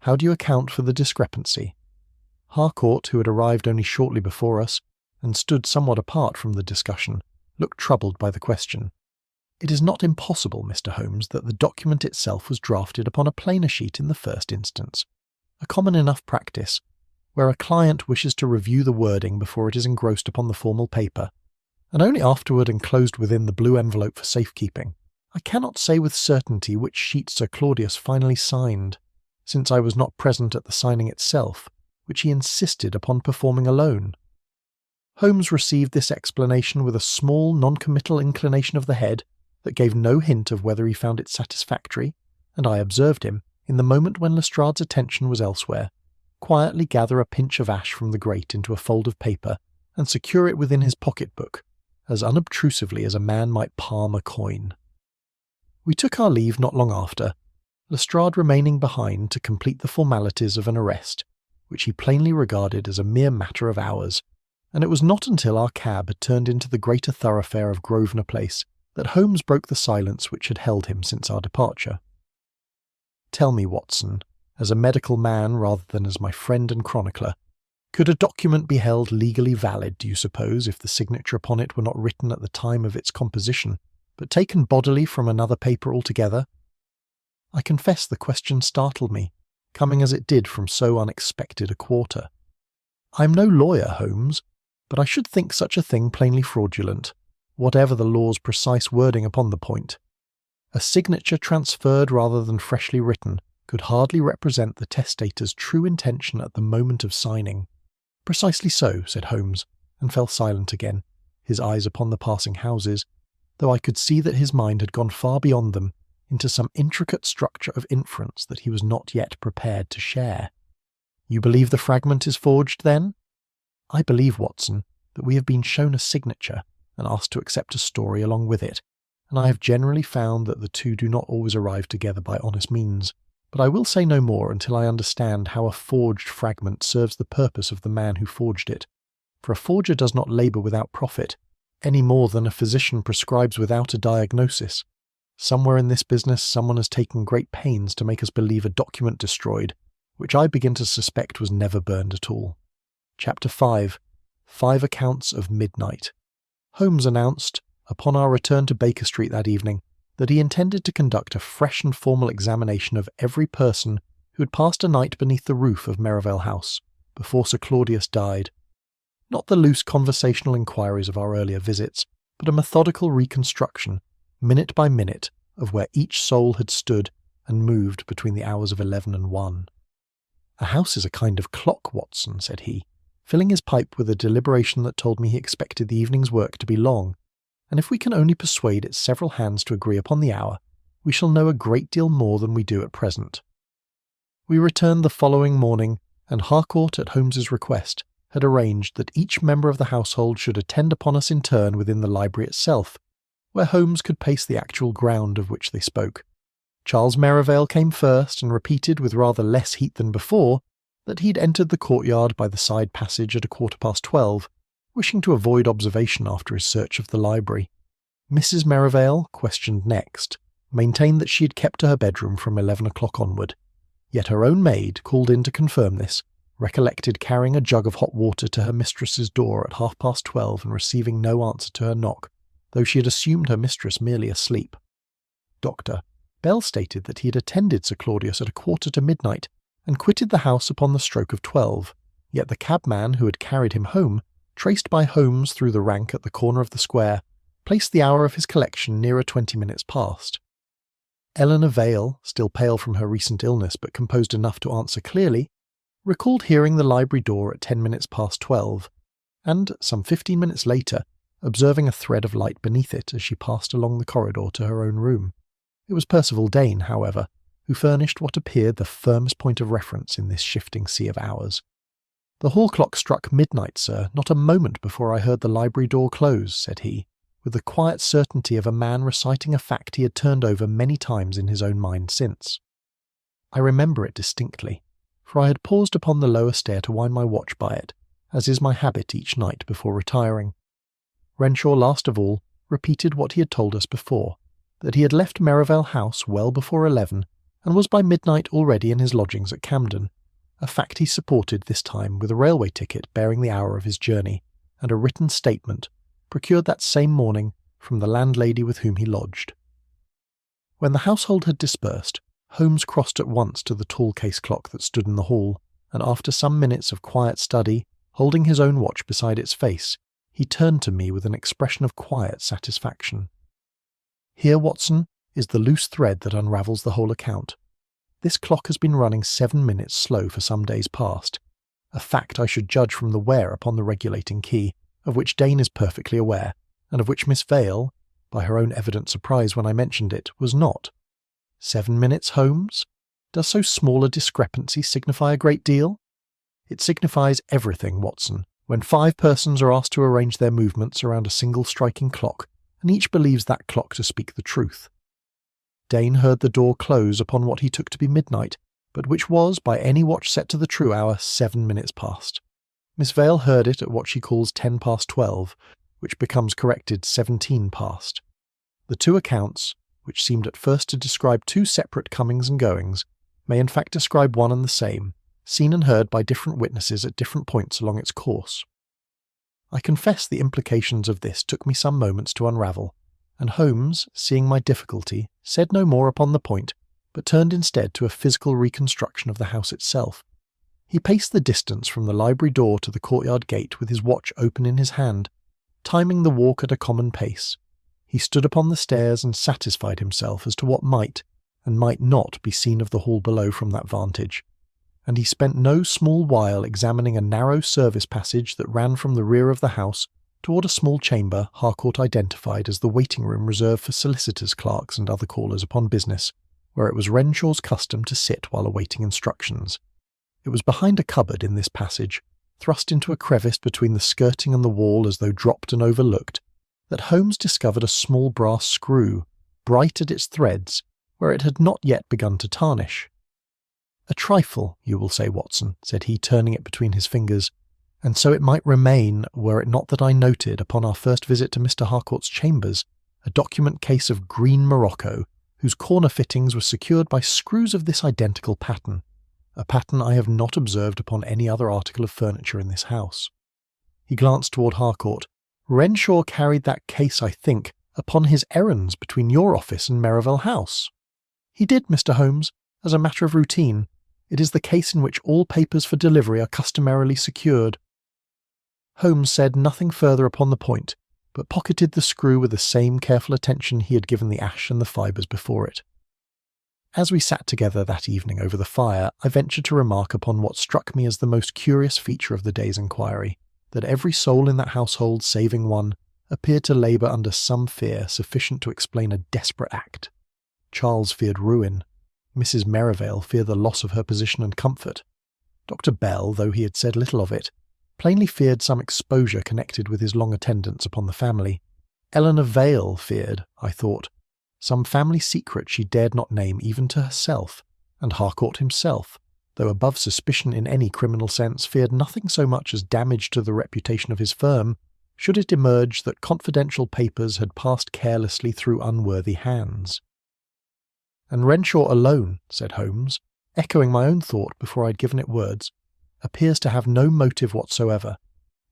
How do you account for the discrepancy?" Harcourt, who had arrived only shortly before us, and stood somewhat apart from the discussion, looked troubled by the question. "It is not impossible, Mr. Holmes, that the document itself was drafted upon a plainer sheet in the first instance, a common enough practice, where a client wishes to review the wording before it is engrossed upon the formal paper, and only afterward enclosed within the blue envelope for safekeeping. I cannot say with certainty which sheet Sir Claudius finally signed, since I was not present at the signing itself, which he insisted upon performing alone." Holmes received this explanation with a small non-committal inclination of the head that gave no hint of whether he found it satisfactory, and I observed him, in the moment when Lestrade's attention was elsewhere, quietly gather a pinch of ash from the grate into a fold of paper and secure it within his pocket-book, as unobtrusively as a man might palm a coin. We took our leave not long after, Lestrade remaining behind to complete the formalities of an arrest, which he plainly regarded as a mere matter of hours, and it was not until our cab had turned into the greater thoroughfare of Grosvenor Place that Holmes broke the silence which had held him since our departure. "Tell me, Watson, as a medical man rather than as my friend and chronicler, could a document be held legally valid, do you suppose, if the signature upon it were not written at the time of its composition, but taken bodily from another paper altogether?" I confess the question startled me, coming as it did from so unexpected a quarter. "I am no lawyer, Holmes, but I should think such a thing plainly fraudulent, whatever the law's precise wording upon the point. A signature transferred rather than freshly written could hardly represent the testator's true intention at the moment of signing." "Precisely so," said Holmes, and fell silent again, his eyes upon the passing houses, though I could see that his mind had gone far beyond them, into some intricate structure of inference that he was not yet prepared to share. "You believe the fragment is forged, then?" "I believe, Watson, that we have been shown a signature and asked to accept a story along with it, and I have generally found that the two do not always arrive together by honest means. But I will say no more until I understand how a forged fragment serves the purpose of the man who forged it, for a forger does not labour without profit, any more than a physician prescribes without a diagnosis. Somewhere in this business someone has taken great pains to make us believe a document destroyed, which I begin to suspect was never burned at all." Chapter 5. 5 Accounts of Midnight. Holmes announced, upon our return to Baker Street that evening, that he intended to conduct a fresh and formal examination of every person who had passed a night beneath the roof of Merivale House before Sir Claudius died. Not the loose conversational inquiries of our earlier visits, but a methodical reconstruction, minute by minute, of where each soul had stood and moved between the hours of 11 and 1. "A house is a kind of clock, Watson," said he, filling his pipe with a deliberation that told me he expected the evening's work to be long, "and if we can only persuade its several hands to agree upon the hour, we shall know a great deal more than we do at present." We returned the following morning, and Harcourt, at Holmes's request, had arranged that each member of the household should attend upon us in turn within the library itself, where Holmes could pace the actual ground of which they spoke. Charles Merivale came first and repeated with rather less heat than before that he'd entered the courtyard by the side passage at 12:15, wishing to avoid observation after his search of the library. Mrs. Merivale, questioned next, maintained that she had kept to her bedroom from 11 o'clock onward, yet her own maid, called in to confirm this, recollected carrying a jug of hot water to her mistress's door at 12:30 and receiving no answer to her knock, though she had assumed her mistress merely asleep. Dr. Bell stated that he had attended Sir Claudius at 12:45 and quitted the house upon the stroke of 12, yet the cabman who had carried him home, traced by Holmes through the rank at the corner of the square, placed the hour of his collection nearer 20 minutes past. Eleanor Vale, still pale from her recent illness but composed enough to answer clearly, recalled hearing the library door at 10 minutes past 12, and, some 15 minutes later, observing a thread of light beneath it as she passed along the corridor to her own room. It was Percival Dane, however, who furnished what appeared the firmest point of reference in this shifting sea of hours. "The hall clock struck midnight, sir, not a moment before I heard the library door close," said he, with the quiet certainty of a man reciting a fact he had turned over many times in his own mind since. I remember it distinctly, for I had paused upon the lower stair to wind my watch by it, as is my habit each night before retiring. Renshaw, last of all, repeated what he had told us before, that he had left Merivale House well before 11, and was by midnight already in his lodgings at Camden, a fact he supported this time with a railway ticket bearing the hour of his journey, and a written statement, procured that same morning from the landlady with whom he lodged. When the household had dispersed, Holmes crossed at once to the tall case clock that stood in the hall, and after some minutes of quiet study, holding his own watch beside its face, he turned to me with an expression of quiet satisfaction. "Here, Watson, is the loose thread that unravels the whole account. This clock has been running 7 minutes slow for some days past, a fact I should judge from the wear upon the regulating key, of which Dane is perfectly aware, and of which Miss Vale, by her own evident surprise when I mentioned it, was not. 7 minutes, Holmes? Does so small a discrepancy signify a great deal? It signifies everything, Watson, when 5 persons are asked to arrange their movements around a single striking clock, and each believes that clock to speak the truth. Dane heard the door close upon what he took to be midnight, but which was, by any watch set to the true hour, 7 minutes past. Miss Vale heard it at what she calls 12, which becomes corrected 17 past. The two accounts, which seemed at first to describe two separate comings and goings, may in fact describe one and the same, seen and heard by different witnesses at different points along its course. I confess the implications of this took me some moments to unravel, and Holmes, seeing my difficulty, said no more upon the point, but turned instead to a physical reconstruction of the house itself. He paced the distance from the library door to the courtyard gate with his watch open in his hand, timing the walk at a common pace. He stood upon the stairs and satisfied himself as to what might and might not be seen of the hall below from that vantage, and he spent no small while examining a narrow service passage that ran from the rear of the house toward a small chamber Harcourt identified as the waiting room reserved for solicitors' clerks and other callers upon business, where it was Renshaw's custom to sit while awaiting instructions. It was behind a cupboard in this passage, thrust into a crevice between the skirting and the wall as though dropped and overlooked, that Holmes discovered a small brass screw, bright at its threads, where it had not yet begun to tarnish. "A trifle, you will say, Watson," said he, turning it between his fingers, "and so it might remain, were it not that I noted, upon our first visit to Mr. Harcourt's chambers, a document case of green morocco, whose corner fittings were secured by screws of this identical pattern, a pattern I have not observed upon any other article of furniture in this house." He glanced toward Harcourt. "Renshaw carried that case, I think, upon his errands between your office and Merivale House." "He did, Mr. Holmes, as a matter of routine. It is the case in which all papers for delivery are customarily secured." Holmes said nothing further upon the point, but pocketed the screw with the same careful attention he had given the ash and the fibres before it. As we sat together that evening over the fire, I ventured to remark upon what struck me as the most curious feature of the day's inquiry, that every soul in that household, saving one, appeared to labour under some fear sufficient to explain a desperate act. Charles feared ruin. Mrs. Merivale feared the loss of her position and comfort. Dr. Bell, though he had said little of it, plainly feared some exposure connected with his long attendance upon the family. Eleanor Vale feared, I thought, some family secret she dared not name even to herself, and Harcourt himself, though above suspicion in any criminal sense, feared nothing so much as damage to the reputation of his firm, should it emerge that confidential papers had passed carelessly through unworthy hands. "And Renshaw alone," said Holmes, echoing my own thought before I had given it words, "appears to have no motive whatsoever.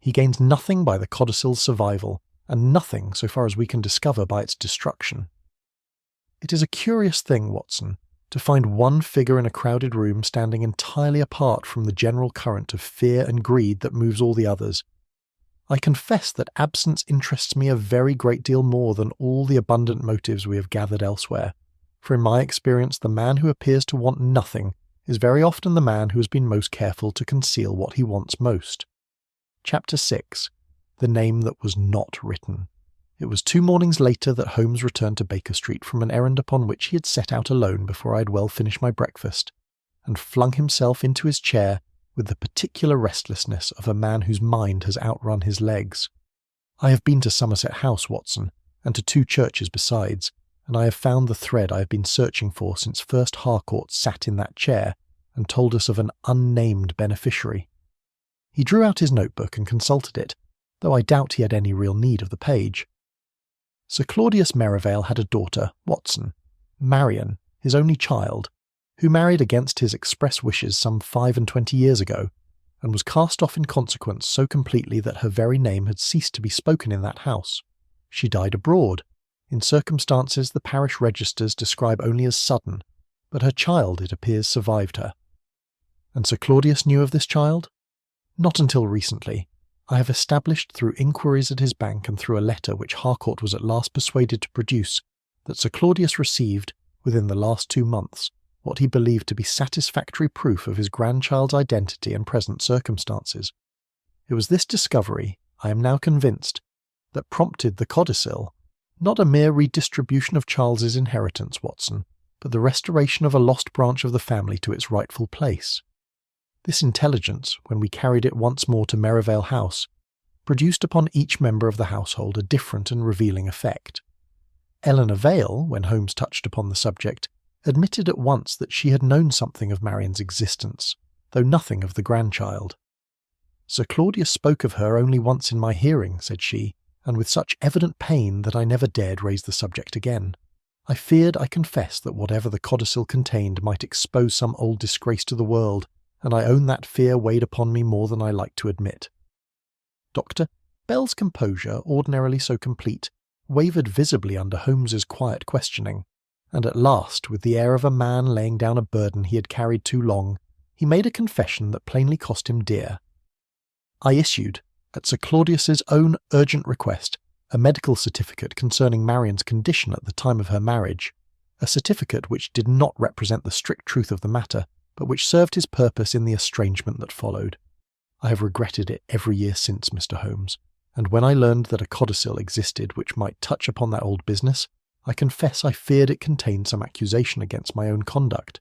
He gains nothing by the Codicil's survival, and nothing, so far as we can discover, by its destruction. It is a curious thing, Watson, to find one figure in a crowded room standing entirely apart from the general current of fear and greed that moves all the others. I confess that absence interests me a very great deal more than all the abundant motives we have gathered elsewhere, for in my experience the man who appears to want nothing is very often the man who has been most careful to conceal what he wants most." Chapter 6. The Name That Was Not Written. It was 2 mornings later that Holmes returned to Baker Street from an errand upon which he had set out alone before I had well finished my breakfast, and flung himself into his chair with the particular restlessness of a man whose mind has outrun his legs. "I have been to Somerset House, Watson, and to 2 churches besides, and I have found the thread I have been searching for since first Harcourt sat in that chair and told us of an unnamed beneficiary." He drew out his notebook and consulted it, though I doubt he had any real need of the page. Sir Claudius Merivale had a daughter, Watson, Marian, his only child, who married against his express wishes some 25 years ago, and was cast off in consequence so completely that her very name had ceased to be spoken in that house. She died abroad, in circumstances the parish registers describe only as sudden, but her child, it appears, survived her. And Sir Claudius knew of this child? Not until recently. I have established through inquiries at his bank and through a letter which Harcourt was at last persuaded to produce, that Sir Claudius received, within the last 2 months, what he believed to be satisfactory proof of his grandchild's identity and present circumstances. It was this discovery, I am now convinced, that prompted the Codicil, not a mere redistribution of Charles's inheritance, Watson, but the restoration of a lost branch of the family to its rightful place. This intelligence, when we carried it once more to Merivale House, produced upon each member of the household a different and revealing effect. Eleanor Vale, when Holmes touched upon the subject, admitted at once that she had known something of Marian's existence, though nothing of the grandchild. "Sir Claudius spoke of her only once in my hearing," said she, "and with such evident pain that I never dared raise the subject again. I feared, I confess, that whatever the codicil contained might expose some old disgrace to the world, and I own that fear weighed upon me more than I like to admit." Dr. Bell's composure, ordinarily so complete, wavered visibly under Holmes's quiet questioning, and at last, with the air of a man laying down a burden he had carried too long, he made a confession that plainly cost him dear. "I issued, at Sir Claudius's own urgent request, a medical certificate concerning Marian's condition at the time of her marriage, a certificate which did not represent the strict truth of the matter, but which served his purpose in the estrangement that followed. I have regretted it every year since, Mr. Holmes, and when I learned that a codicil existed which might touch upon that old business, I confess I feared it contained some accusation against my own conduct."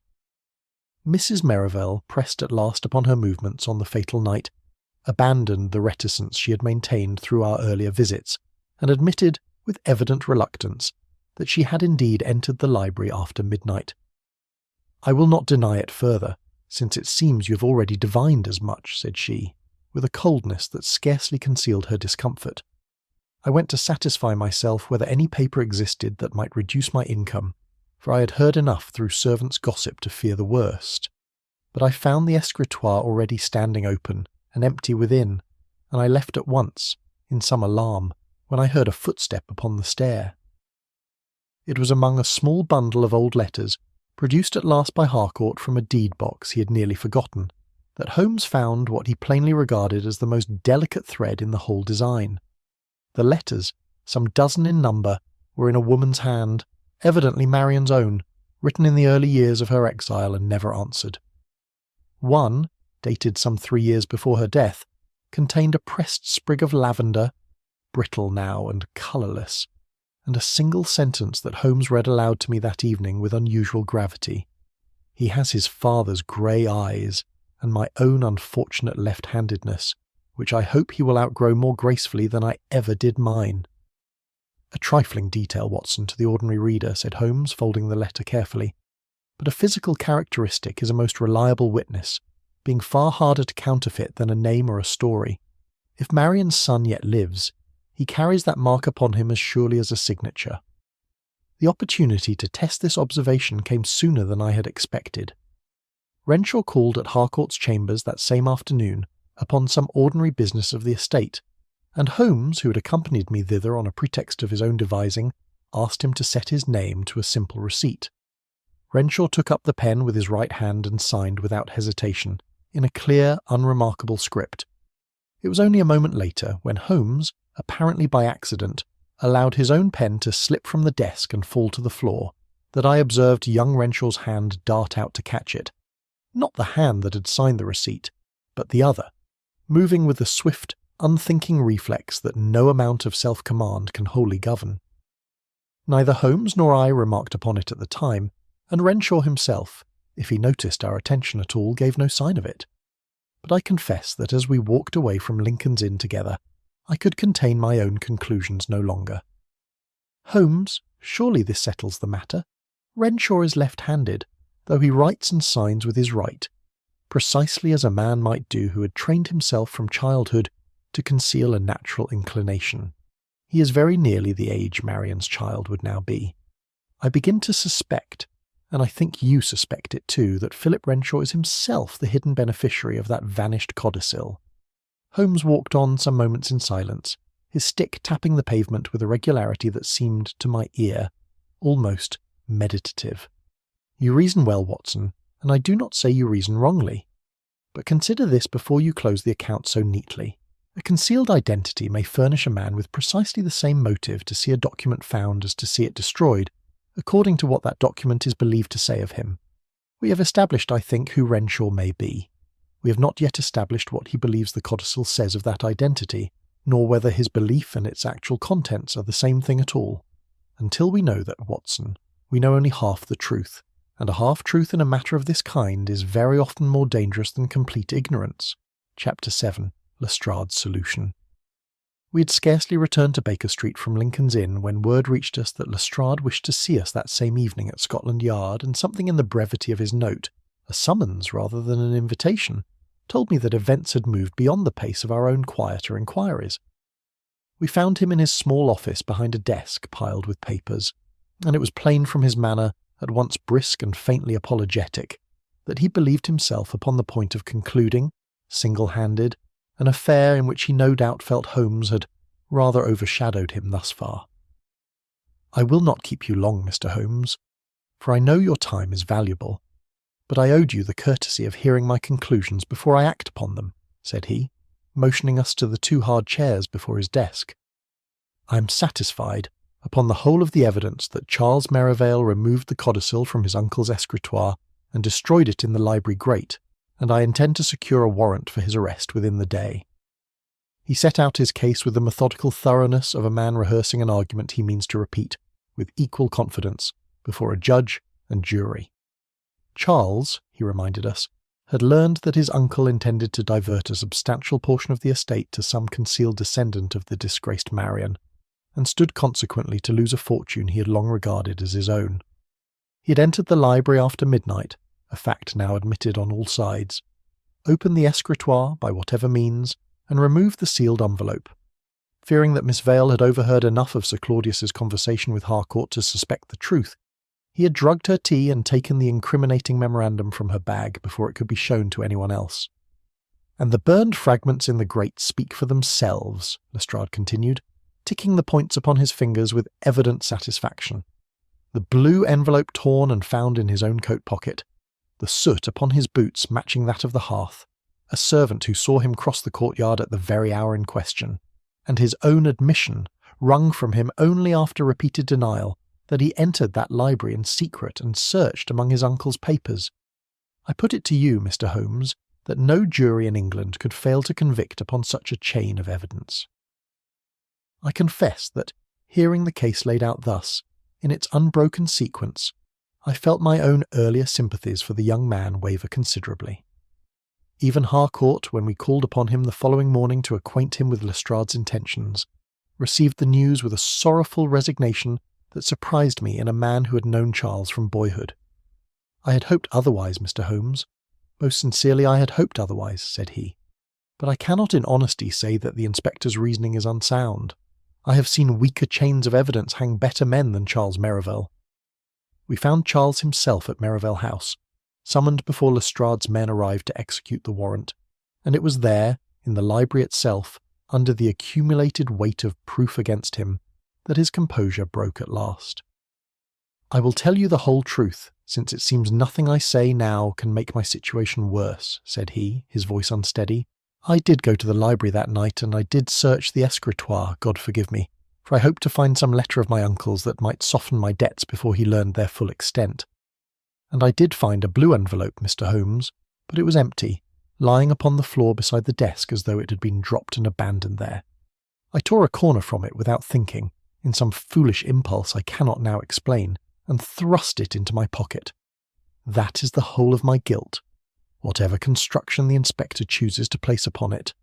Mrs. Merivale, pressed at last upon her movements on the fatal night, abandoned the reticence she had maintained through our earlier visits, and admitted, with evident reluctance, that she had indeed entered the library after midnight. "I will not deny it further, since it seems you have already divined as much," said she, with a coldness that scarcely concealed her discomfort. "I went to satisfy myself whether any paper existed that might reduce my income, for I had heard enough through servants' gossip to fear the worst. But I found the escritoire already standing open and empty within, and I left at once, in some alarm, when I heard a footstep upon the stair." It was among a small bundle of old letters, produced at last by Harcourt from a deed-box he had nearly forgotten, that Holmes found what he plainly regarded as the most delicate thread in the whole design. The letters, some dozen in number, were in a woman's hand, evidently Marian's own, written in the early years of her exile and never answered. One, dated some 3 years before her death, contained a pressed sprig of lavender, brittle now and colourless, and a single sentence that Holmes read aloud to me that evening with unusual gravity. "He has his father's grey eyes, and my own unfortunate left-handedness, which I hope he will outgrow more gracefully than I ever did mine." "A trifling detail, Watson, to the ordinary reader," said Holmes, folding the letter carefully, "but a physical characteristic is a most reliable witness, being far harder to counterfeit than a name or a story. If Marian's son yet lives, he carries that mark upon him as surely as a signature." The opportunity to test this observation came sooner than I had expected. Renshaw called at Harcourt's chambers that same afternoon upon some ordinary business of the estate, and Holmes, who had accompanied me thither on a pretext of his own devising, asked him to set his name to a simple receipt. Renshaw took up the pen with his right hand and signed without hesitation, in a clear, unremarkable script. It was only a moment later when Holmes, apparently by accident, allowed his own pen to slip from the desk and fall to the floor, that I observed young Renshaw's hand dart out to catch it. Not the hand that had signed the receipt, but the other, moving with the swift, unthinking reflex that no amount of self-command can wholly govern. Neither Holmes nor I remarked upon it at the time, and Renshaw himself, if he noticed our attention at all, gave no sign of it. But I confess that as we walked away from Lincoln's Inn together, I could contain my own conclusions no longer. "Holmes, surely this settles the matter. Renshaw is left-handed, though he writes and signs with his right, precisely as a man might do who had trained himself from childhood to conceal a natural inclination. He is very nearly the age Marian's child would now be. I begin to suspect, and I think you suspect it too, that Philip Renshaw is himself the hidden beneficiary of that vanished codicil." Holmes walked on some moments in silence, his stick tapping the pavement with a regularity that seemed, to my ear, almost meditative. "You reason well, Watson, and I do not say you reason wrongly. But consider this before you close the account so neatly. A concealed identity may furnish a man with precisely the same motive to see a document found as to see it destroyed, according to what that document is believed to say of him. We have established, I think, who Renshaw may be. We have not yet established what he believes the codicil says of that identity, nor whether his belief and its actual contents are the same thing at all. Until we know that, Watson, we know only half the truth, and a half-truth in a matter of this kind is very often more dangerous than complete ignorance." Chapter 7. Lestrade's Solution. We had scarcely returned to Baker Street from Lincoln's Inn when word reached us that Lestrade wished to see us that same evening at Scotland Yard, and something in the brevity of his note, a summons rather than an invitation, told me that events had moved beyond the pace of our own quieter inquiries. We found him in his small office behind a desk piled with papers, and it was plain from his manner, at once brisk and faintly apologetic, that he believed himself upon the point of concluding, single-handed, an affair in which he no doubt felt Holmes had rather overshadowed him thus far. "I will not keep you long, Mr. Holmes, for I know your time is valuable, but I owed you the courtesy of hearing my conclusions before I act upon them," said he, motioning us to the 2 hard chairs before his desk. "I am satisfied, upon the whole of the evidence, that Charles Merivale removed the codicil from his uncle's escritoire and destroyed it in the library grate, and I intend to secure a warrant for his arrest within the day." He set out his case with the methodical thoroughness of a man rehearsing an argument he means to repeat, with equal confidence, before a judge and jury. Charles, he reminded us, had learned that his uncle intended to divert a substantial portion of the estate to some concealed descendant of the disgraced Marian, and stood consequently to lose a fortune he had long regarded as his own. He had entered the library after midnight, a fact now admitted on all sides, opened the escritoire by whatever means, and removed the sealed envelope. Fearing that Miss Vale had overheard enough of Sir Claudius's conversation with Harcourt to suspect the truth, he had drugged her tea and taken the incriminating memorandum from her bag before it could be shown to anyone else. "And the burned fragments in the grate speak for themselves," Lestrade continued, ticking the points upon his fingers with evident satisfaction. "The blue envelope torn and found in his own coat pocket, the soot upon his boots matching that of the hearth, a servant who saw him cross the courtyard at the very hour in question, and his own admission, wrung from him only after repeated denial, that he entered that library in secret and searched among his uncle's papers. I put it to you, Mr. Holmes, that no jury in England could fail to convict upon such a chain of evidence." I confess that, hearing the case laid out thus, in its unbroken sequence, I felt my own earlier sympathies for the young man waver considerably. Even Harcourt, when we called upon him the following morning to acquaint him with Lestrade's intentions, received the news with a sorrowful resignation that surprised me in a man who had known Charles from boyhood. "I had hoped otherwise, Mr. Holmes. Most sincerely I had hoped otherwise," said he. "But I cannot in honesty say that the inspector's reasoning is unsound. I have seen weaker chains of evidence hang better men than Charles Merivale." We found Charles himself at Merivale House, summoned before Lestrade's men arrived to execute the warrant, and it was there, in the library itself, under the accumulated weight of proof against him, that his composure broke at last. "I will tell you the whole truth, since it seems nothing I say now can make my situation worse," said he, his voice unsteady. "I did go to the library that night, and I did search the escritoire, God forgive me, for I hoped to find some letter of my uncle's that might soften my debts before he learned their full extent. And I did find a blue envelope, Mr. Holmes, but it was empty, lying upon the floor beside the desk as though it had been dropped and abandoned there. I tore a corner from it without thinking, in some foolish impulse I cannot now explain, and thrust it into my pocket. That is the whole of my guilt, whatever construction the inspector chooses to place upon it."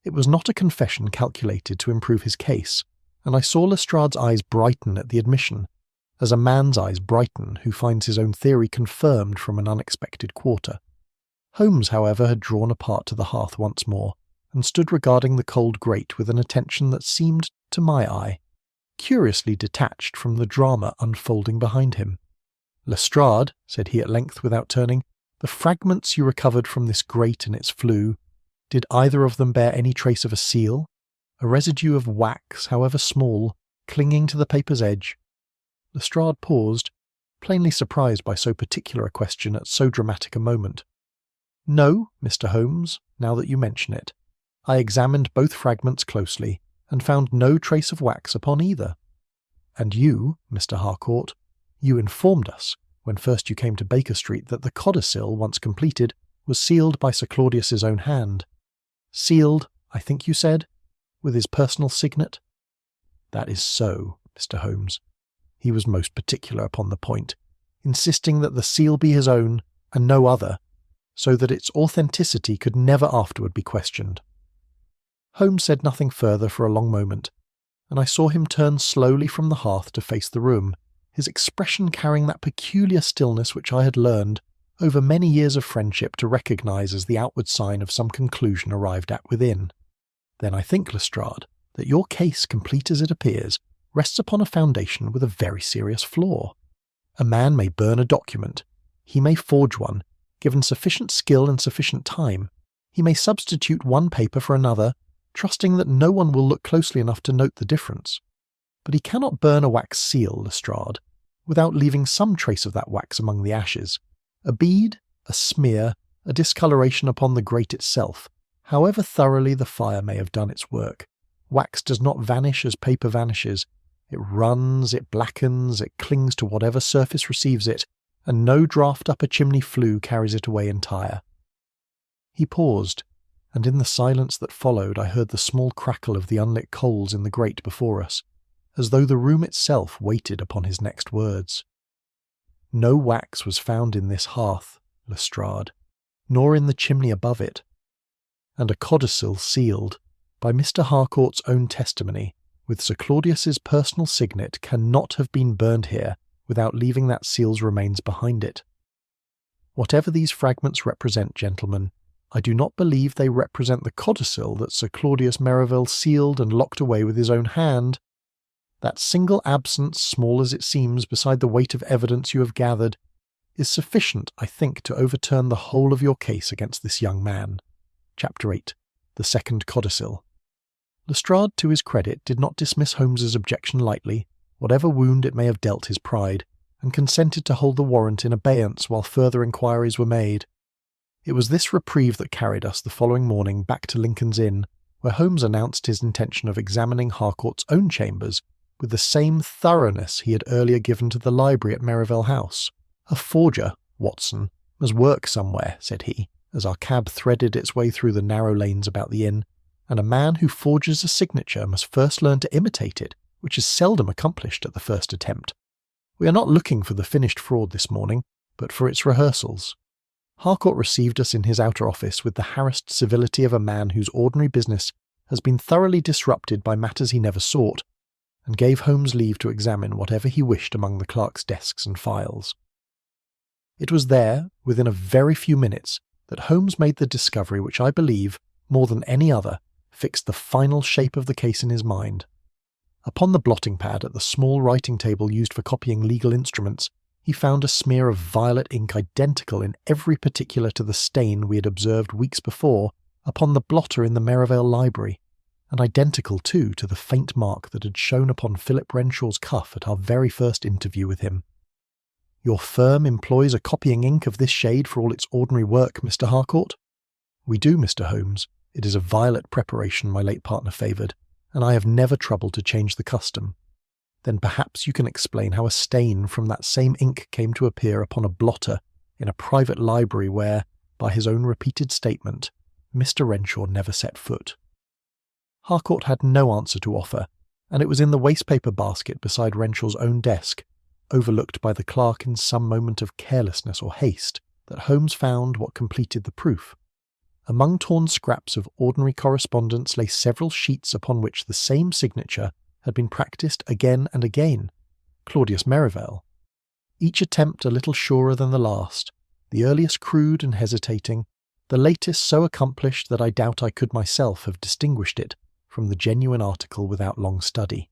It was not a confession calculated to improve his case, and I saw Lestrade's eyes brighten at the admission, as a man's eyes brighten who finds his own theory confirmed from an unexpected quarter. Holmes, however, had drawn apart to the hearth once more, and stood regarding the cold grate with an attention that seemed, to my eye, curiously detached from the drama unfolding behind him. "Lestrade," said he at length without turning, "the fragments you recovered from this grate and its flue, did either of them bear any trace of a seal, a residue of wax, however small, clinging to the paper's edge?" Lestrade paused, plainly surprised by so particular a question at so dramatic a moment. "No, Mr. Holmes, now that you mention it. I examined both fragments closely, and found no trace of wax upon either. And you, Mr. Harcourt, you informed us, when first you came to Baker Street, that the codicil, once completed, was sealed by Sir Claudius's own hand. Sealed, I think you said, with his personal signet?" "That is so, Mr. Holmes. He was most particular upon the point, insisting that the seal be his own, and no other, so that its authenticity could never afterward be questioned." Holmes said nothing further for a long moment, and I saw him turn slowly from the hearth to face the room, his expression carrying that peculiar stillness which I had learned, over many years of friendship, to recognise as the outward sign of some conclusion arrived at within. "Then I think, Lestrade, that your case, complete as it appears, rests upon a foundation with a very serious flaw. A man may burn a document. He may forge one. Given sufficient skill and sufficient time, he may substitute one paper for another, trusting that no one will look closely enough to note the difference. But he cannot burn a wax seal, Lestrade, without leaving some trace of that wax among the ashes. A bead, a smear, a discoloration upon the grate itself, however thoroughly the fire may have done its work. Wax does not vanish as paper vanishes. It runs, it blackens, it clings to whatever surface receives it, and no draught up a chimney flue carries it away entire." He paused, and in the silence that followed I heard the small crackle of the unlit coals in the grate before us, as though the room itself waited upon his next words. "No wax was found in this hearth, Lestrade, nor in the chimney above it, and a codicil sealed, by Mr. Harcourt's own testimony, with Sir Claudius's personal signet, cannot have been burned here without leaving that seal's remains behind it. Whatever these fragments represent, gentlemen, I do not believe they represent the codicil that Sir Claudius Merivale sealed and locked away with his own hand. That single absence, small as it seems beside the weight of evidence you have gathered, is sufficient, I think, to overturn the whole of your case against this young man." Chapter 8. The Second Codicil. Lestrade, to his credit, did not dismiss Holmes's objection lightly, whatever wound it may have dealt his pride, and consented to hold the warrant in abeyance while further inquiries were made. It was this reprieve that carried us the following morning back to Lincoln's Inn, where Holmes announced his intention of examining Harcourt's own chambers with the same thoroughness he had earlier given to the library at Merivale House. "A forger, Watson, must work somewhere," said he, as our cab threaded its way through the narrow lanes about the inn, "and a man who forges a signature must first learn to imitate it, which is seldom accomplished at the first attempt. We are not looking for the finished fraud this morning, but for its rehearsals." Harcourt received us in his outer office with the harassed civility of a man whose ordinary business has been thoroughly disrupted by matters he never sought, and gave Holmes leave to examine whatever he wished among the clerk's desks and files. It was there, within a very few minutes, that Holmes made the discovery which I believe, more than any other, fixed the final shape of the case in his mind. Upon the blotting pad at the small writing table used for copying legal instruments, he found a smear of violet ink identical in every particular to the stain we had observed weeks before upon the blotter in the Merivale library, and identical, too, to the faint mark that had shown upon Philip Renshaw's cuff at our very first interview with him. "Your firm employs a copying ink of this shade for all its ordinary work, Mr. Harcourt?" "We do, Mr. Holmes. It is a violet preparation my late partner favoured, and I have never troubled to change the custom." "Then perhaps you can explain how a stain from that same ink came to appear upon a blotter in a private library where, by his own repeated statement, Mr. Renshaw never set foot." Harcourt had no answer to offer, and it was in the wastepaper basket beside Renshaw's own desk, overlooked by the clerk in some moment of carelessness or haste, that Holmes found what completed the proof. Among torn scraps of ordinary correspondence lay several sheets upon which the same signature had been practised again and again, Claudius Merivale. Each attempt a little surer than the last, the earliest crude and hesitating, the latest so accomplished that I doubt I could myself have distinguished it from the genuine article without long study.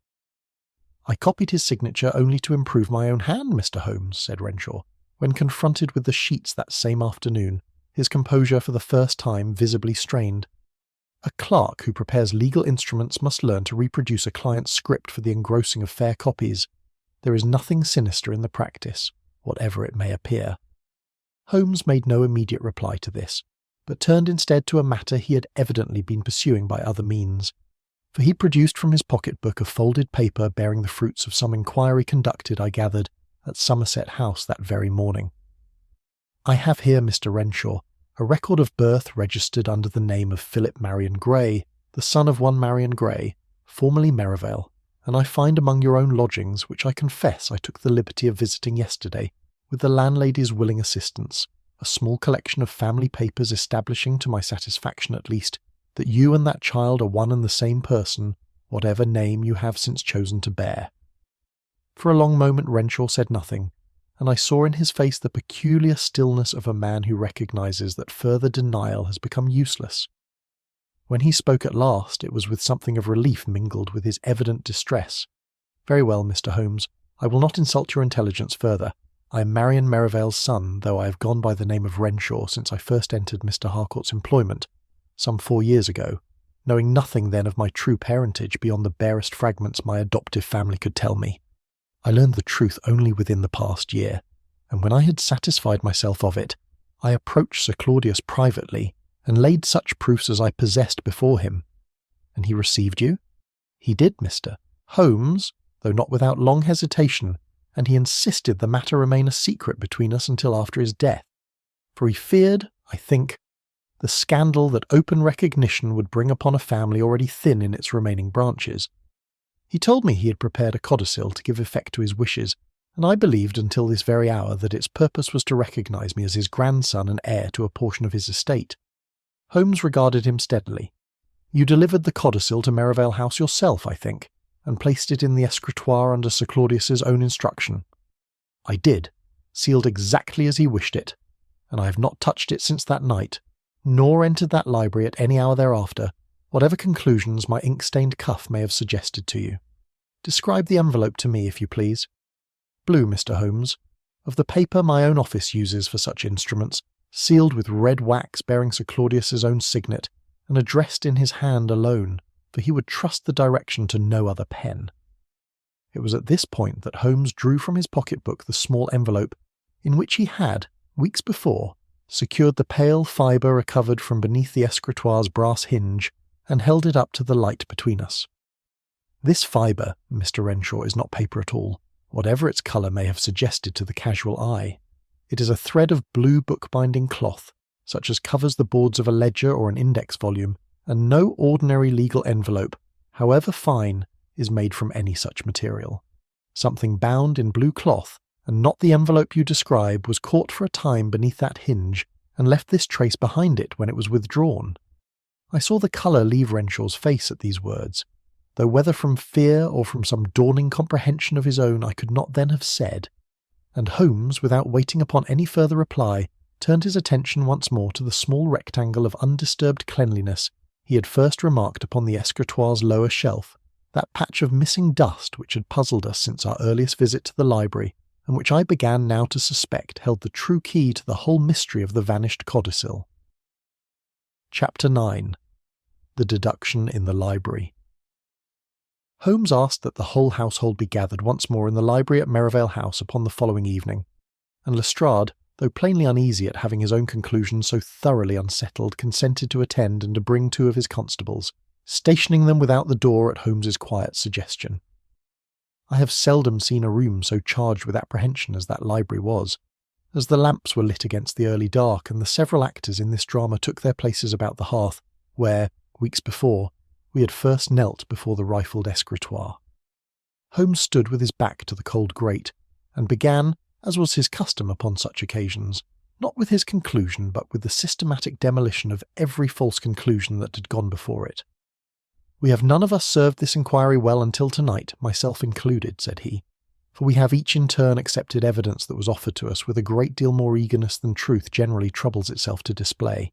"I copied his signature only to improve my own hand, Mr. Holmes," said Renshaw, when confronted with the sheets that same afternoon, his composure for the first time visibly strained. "A clerk who prepares legal instruments must learn to reproduce a client's script for the engrossing of fair copies. There is nothing sinister in the practice, whatever it may appear." Holmes made no immediate reply to this, but turned instead to a matter he had evidently been pursuing by other means, for he produced from his pocket-book a folded paper bearing the fruits of some inquiry conducted, I gathered, at Somerset House that very morning. "I have here, Mr. Renshaw, a record of birth registered under the name of Philip Marion Gray, the son of one Marion Gray, formerly Merivale, and I find among your own lodgings, which I confess I took the liberty of visiting yesterday, with the landlady's willing assistance, a small collection of family papers establishing, to my satisfaction at least, that you and that child are one and the same person, whatever name you have since chosen to bear." For a long moment Renshaw said nothing, and I saw in his face the peculiar stillness of a man who recognizes that further denial has become useless. When he spoke at last, it was with something of relief mingled with his evident distress. "Very well, Mr. Holmes, I will not insult your intelligence further. I am Marian Merivale's son, though I have gone by the name of Renshaw since I first entered Mr. Harcourt's employment, some 4 years ago, knowing nothing then of my true parentage beyond the barest fragments my adoptive family could tell me. I learned the truth only within the past year, and when I had satisfied myself of it, I approached Sir Claudius privately and laid such proofs as I possessed before him." "And he received you?" "He did, Mr. Holmes, though not without long hesitation, and he insisted the matter remain a secret between us until after his death, for he feared, I think, the scandal that open recognition would bring upon a family already thin in its remaining branches. He told me he had prepared a codicil to give effect to his wishes, and I believed until this very hour that its purpose was to recognise me as his grandson and heir to a portion of his estate." Holmes regarded him steadily. "You delivered the codicil to Merivale House yourself, I think, and placed it in the escritoire under Sir Claudius's own instruction." "I did, sealed exactly as he wished it, and I have not touched it since that night, nor entered that library at any hour thereafter, whatever conclusions my ink-stained cuff may have suggested to you. Describe the envelope to me, if you please." "Blue, Mr. Holmes, of the paper my own office uses for such instruments, sealed with red wax bearing Sir Claudius's own signet, and addressed in his hand alone, for he would trust the direction to no other pen." It was at this point that Holmes drew from his pocket-book the small envelope in which he had, weeks before, secured the pale fibre recovered from beneath the escritoire's brass hinge, and held it up to the light between us. "This fibre, Mr. Renshaw, is not paper at all, whatever its colour may have suggested to the casual eye. It is a thread of blue bookbinding cloth, such as covers the boards of a ledger or an index volume, and no ordinary legal envelope, however fine, is made from any such material. Something bound in blue cloth, and not the envelope you describe, was caught for a time beneath that hinge, and left this trace behind it when it was withdrawn." I saw the colour leave Renshaw's face at these words, though whether from fear or from some dawning comprehension of his own I could not then have said, and Holmes, without waiting upon any further reply, turned his attention once more to the small rectangle of undisturbed cleanliness he had first remarked upon the escritoire's lower shelf, that patch of missing dust which had puzzled us since our earliest visit to the library, and which I began now to suspect held the true key to the whole mystery of the vanished codicil. Chapter 9. The Deduction in the Library. Holmes asked that the whole household be gathered once more in the library at Merivale House upon the following evening, and Lestrade, though plainly uneasy at having his own conclusions so thoroughly unsettled, consented to attend and to bring 2 of his constables, stationing them without the door at Holmes's quiet suggestion. I have seldom seen a room so charged with apprehension as that library was, as the lamps were lit against the early dark, and the several actors in this drama took their places about the hearth, where, weeks before, we had first knelt before the rifled escritoire. Holmes stood with his back to the cold grate, and began, as was his custom upon such occasions, not with his conclusion but with the systematic demolition of every false conclusion that had gone before it. "We have none of us served this inquiry well until tonight, myself included," said he, "for we have each in turn accepted evidence that was offered to us with a great deal more eagerness than truth generally troubles itself to display.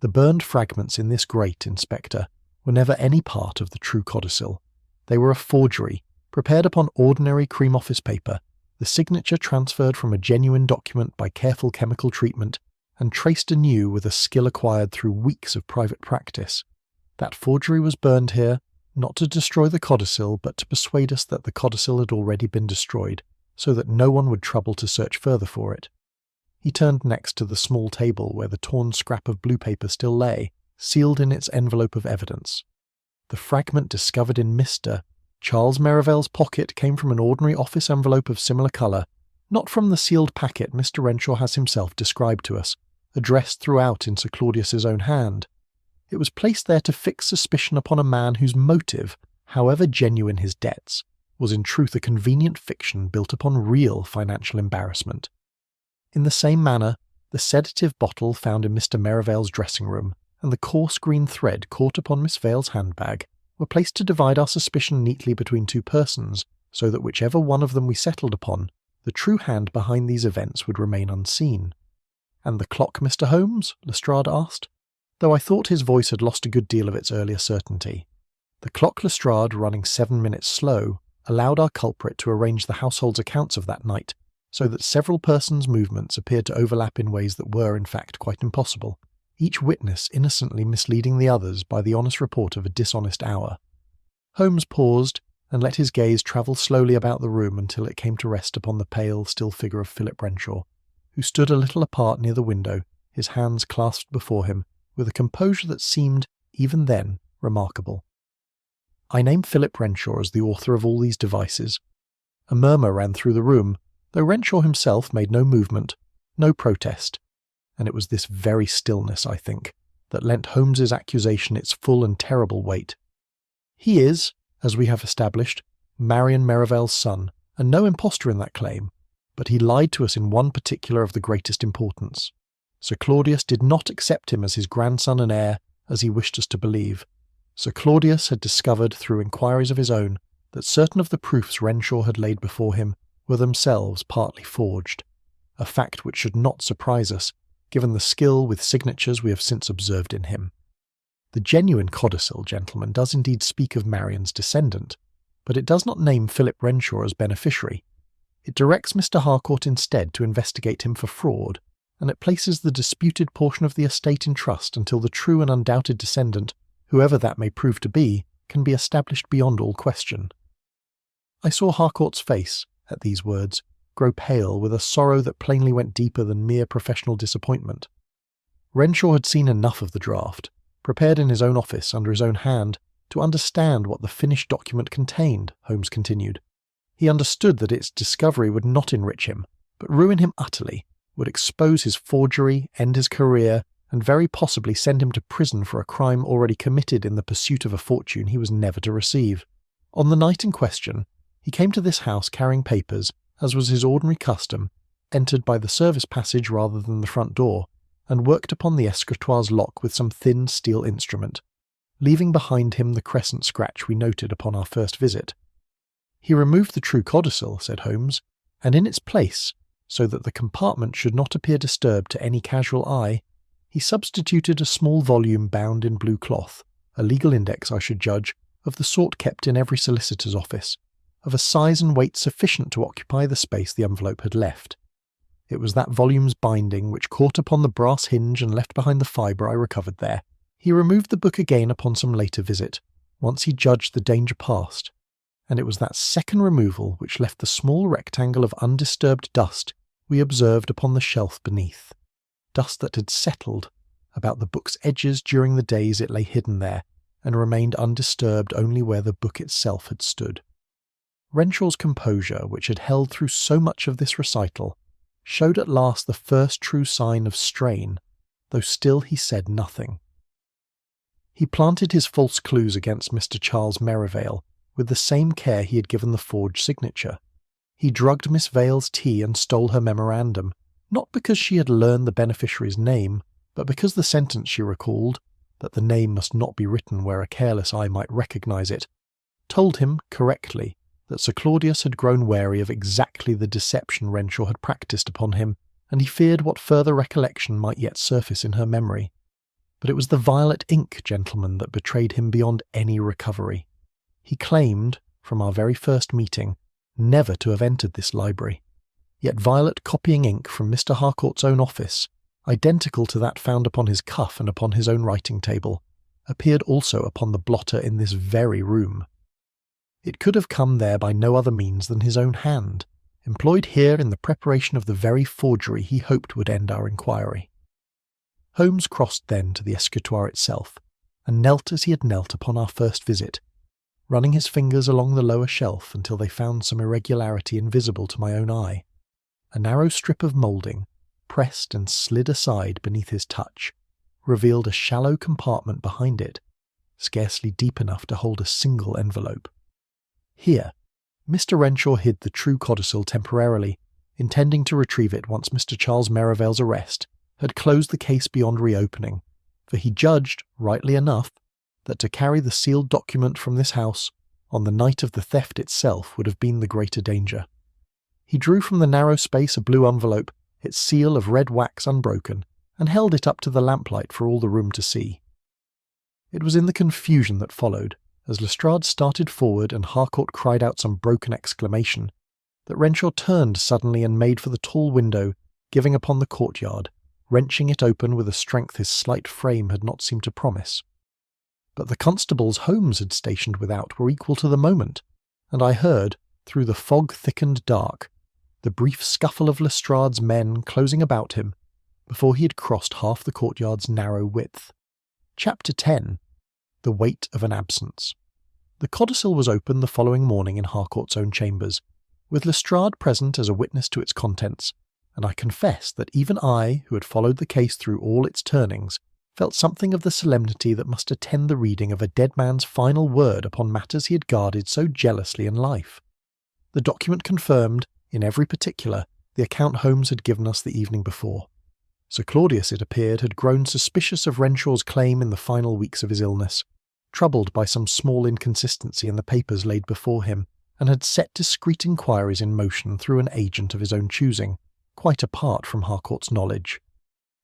The burned fragments in this grate, Inspector, were never any part of the true codicil. They were a forgery, prepared upon ordinary cream office paper, the signature transferred from a genuine document by careful chemical treatment, and traced anew with a skill acquired through weeks of private practice. That forgery was burned here, not to destroy the codicil, but to persuade us that the codicil had already been destroyed, so that no one would trouble to search further for it." He turned next to the small table where the torn scrap of blue paper still lay, sealed in its envelope of evidence. "The fragment discovered in Mr. Charles Merivale's pocket came from an ordinary office envelope of similar colour, not from the sealed packet Mr. Renshaw has himself described to us, addressed throughout in Sir Claudius's own hand. It was placed there to fix suspicion upon a man whose motive, however genuine his debts, was in truth a convenient fiction built upon real financial embarrassment. In the same manner, the sedative bottle found in Mr. Merivale's dressing-room, and the coarse green thread caught upon Miss Vale's handbag were placed to divide our suspicion neatly between two persons, so that whichever one of them we settled upon, the true hand behind these events would remain unseen. "And the clock, Mr. Holmes?" Lestrade asked, though I thought his voice had lost a good deal of its earlier certainty. The clock, Lestrade, running 7 minutes slow, allowed our culprit to arrange the household's accounts of that night, so that several persons' movements appeared to overlap in ways that were, in fact, quite impossible, each witness innocently misleading the others by the honest report of a dishonest hour. Holmes paused, and let his gaze travel slowly about the room until it came to rest upon the pale, still figure of Philip Renshaw, who stood a little apart near the window, his hands clasped before him, with a composure that seemed, even then, remarkable. I name Philip Renshaw as the author of all these devices. A murmur ran through the room, though Renshaw himself made no movement, no protest, and it was this very stillness, I think, that lent Holmes's accusation its full and terrible weight. He is, as we have established, Marian Merivale's son, and no impostor in that claim, but he lied to us in one particular of the greatest importance. Sir Claudius did not accept him as his grandson and heir, as he wished us to believe. Sir Claudius had discovered, through inquiries of his own, that certain of the proofs Renshaw had laid before him were themselves partly forged, a fact which should not surprise us, given the skill with signatures we have since observed in him. The genuine Codicil, gentlemen, does indeed speak of Marian's descendant, but it does not name Philip Renshaw as beneficiary. It directs Mr. Harcourt instead to investigate him for fraud, and it places the disputed portion of the estate in trust until the true and undoubted descendant, whoever that may prove to be, can be established beyond all question. I saw Harcourt's face, at these words, grow pale with a sorrow that plainly went deeper than mere professional disappointment. Renshaw had seen enough of the draft, prepared in his own office under his own hand, to understand what the finished document contained, Holmes continued. He understood that its discovery would not enrich him, but ruin him utterly, would expose his forgery, end his career, and very possibly send him to prison for a crime already committed in the pursuit of a fortune he was never to receive. On the night in question, he came to this house carrying papers, as was his ordinary custom, entered by the service passage rather than the front door, and worked upon the escritoire's lock with some thin steel instrument, leaving behind him the crescent scratch we noted upon our first visit. He removed the true codicil, said Holmes, and in its place, so that the compartment should not appear disturbed to any casual eye, he substituted a small volume bound in blue cloth, a legal index, I should judge, of the sort kept in every solicitor's office, of a size and weight sufficient to occupy the space the envelope had left. It was that volume's binding which caught upon the brass hinge and left behind the fibre I recovered there. He removed the book again upon some later visit, once he judged the danger past, and it was that second removal which left the small rectangle of undisturbed dust we observed upon the shelf beneath, dust that had settled about the book's edges during the days it lay hidden there, and remained undisturbed only where the book itself had stood. Renshaw's composure, which had held through so much of this recital, showed at last the first true sign of strain, though still he said nothing. He planted his false clues against Mr. Charles Merivale with the same care he had given the forged signature. He drugged Miss Vale's tea and stole her memorandum, not because she had learned the beneficiary's name, but because the sentence she recalled, that the name must not be written where a careless eye might recognise it, told him, correctly, that Sir Claudius had grown wary of exactly the deception Renshaw had practised upon him, and he feared what further recollection might yet surface in her memory. But it was the violet ink, gentlemen, that betrayed him beyond any recovery. He claimed, from our very first meeting, never to have entered this library. Yet violet copying ink from Mr. Harcourt's own office, identical to that found upon his cuff and upon his own writing table, appeared also upon the blotter in this very room. It could have come there by no other means than his own hand, employed here in the preparation of the very forgery he hoped would end our inquiry. Holmes crossed then to the escritoire itself, and knelt as he had knelt upon our first visit, running his fingers along the lower shelf until they found some irregularity invisible to my own eye. A narrow strip of moulding, pressed and slid aside beneath his touch, revealed a shallow compartment behind it, scarcely deep enough to hold a single envelope. Here, Mr. Renshaw hid the true codicil temporarily, intending to retrieve it once Mr. Charles Merivale's arrest had closed the case beyond reopening, for he judged, rightly enough, that to carry the sealed document from this house on the night of the theft itself would have been the greater danger. He drew from the narrow space a blue envelope, its seal of red wax unbroken, and held it up to the lamplight for all the room to see. It was in the confusion that followed, as Lestrade started forward and Harcourt cried out some broken exclamation, that Renshaw turned suddenly and made for the tall window, giving upon the courtyard, wrenching it open with a strength his slight frame had not seemed to promise. But the constables Holmes had stationed without were equal to the moment, and I heard, through the fog-thickened dark, the brief scuffle of Lestrade's men closing about him before he had crossed half the courtyard's narrow width. Chapter 10. The Weight of an Absence. The codicil was opened the following morning in Harcourt's own chambers, with Lestrade present as a witness to its contents, and I confess that even I, who had followed the case through all its turnings, felt something of the solemnity that must attend the reading of a dead man's final word upon matters he had guarded so jealously in life. The document confirmed, in every particular, the account Holmes had given us the evening before. Sir Claudius, it appeared, had grown suspicious of Renshaw's claim in the final weeks of his illness, troubled by some small inconsistency in the papers laid before him, and had set discreet inquiries in motion through an agent of his own choosing, quite apart from Harcourt's knowledge.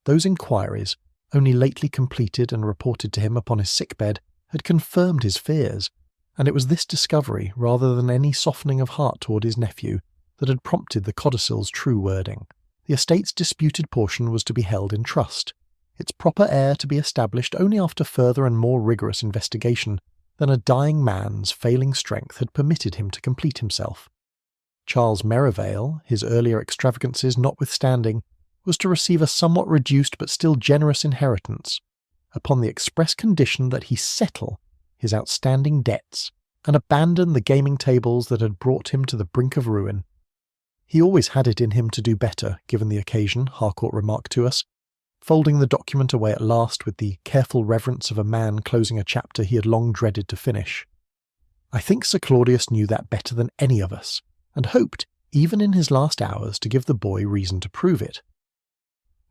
Those inquiries, only lately completed and reported to him upon his sickbed, had confirmed his fears, and it was this discovery, rather than any softening of heart toward his nephew, that had prompted the codicil's true wording. The estate's disputed portion was to be held in trust, its proper heir to be established only after further and more rigorous investigation than a dying man's failing strength had permitted him to complete himself. Charles Merivale, his earlier extravagances notwithstanding, was to receive a somewhat reduced but still generous inheritance, upon the express condition that he settle his outstanding debts and abandon the gaming tables that had brought him to the brink of ruin. He always had it in him to do better, given the occasion, Harcourt remarked to us, folding the document away at last with the careful reverence of a man closing a chapter he had long dreaded to finish. I think Sir Claudius knew that better than any of us, and hoped, even in his last hours, to give the boy reason to prove it.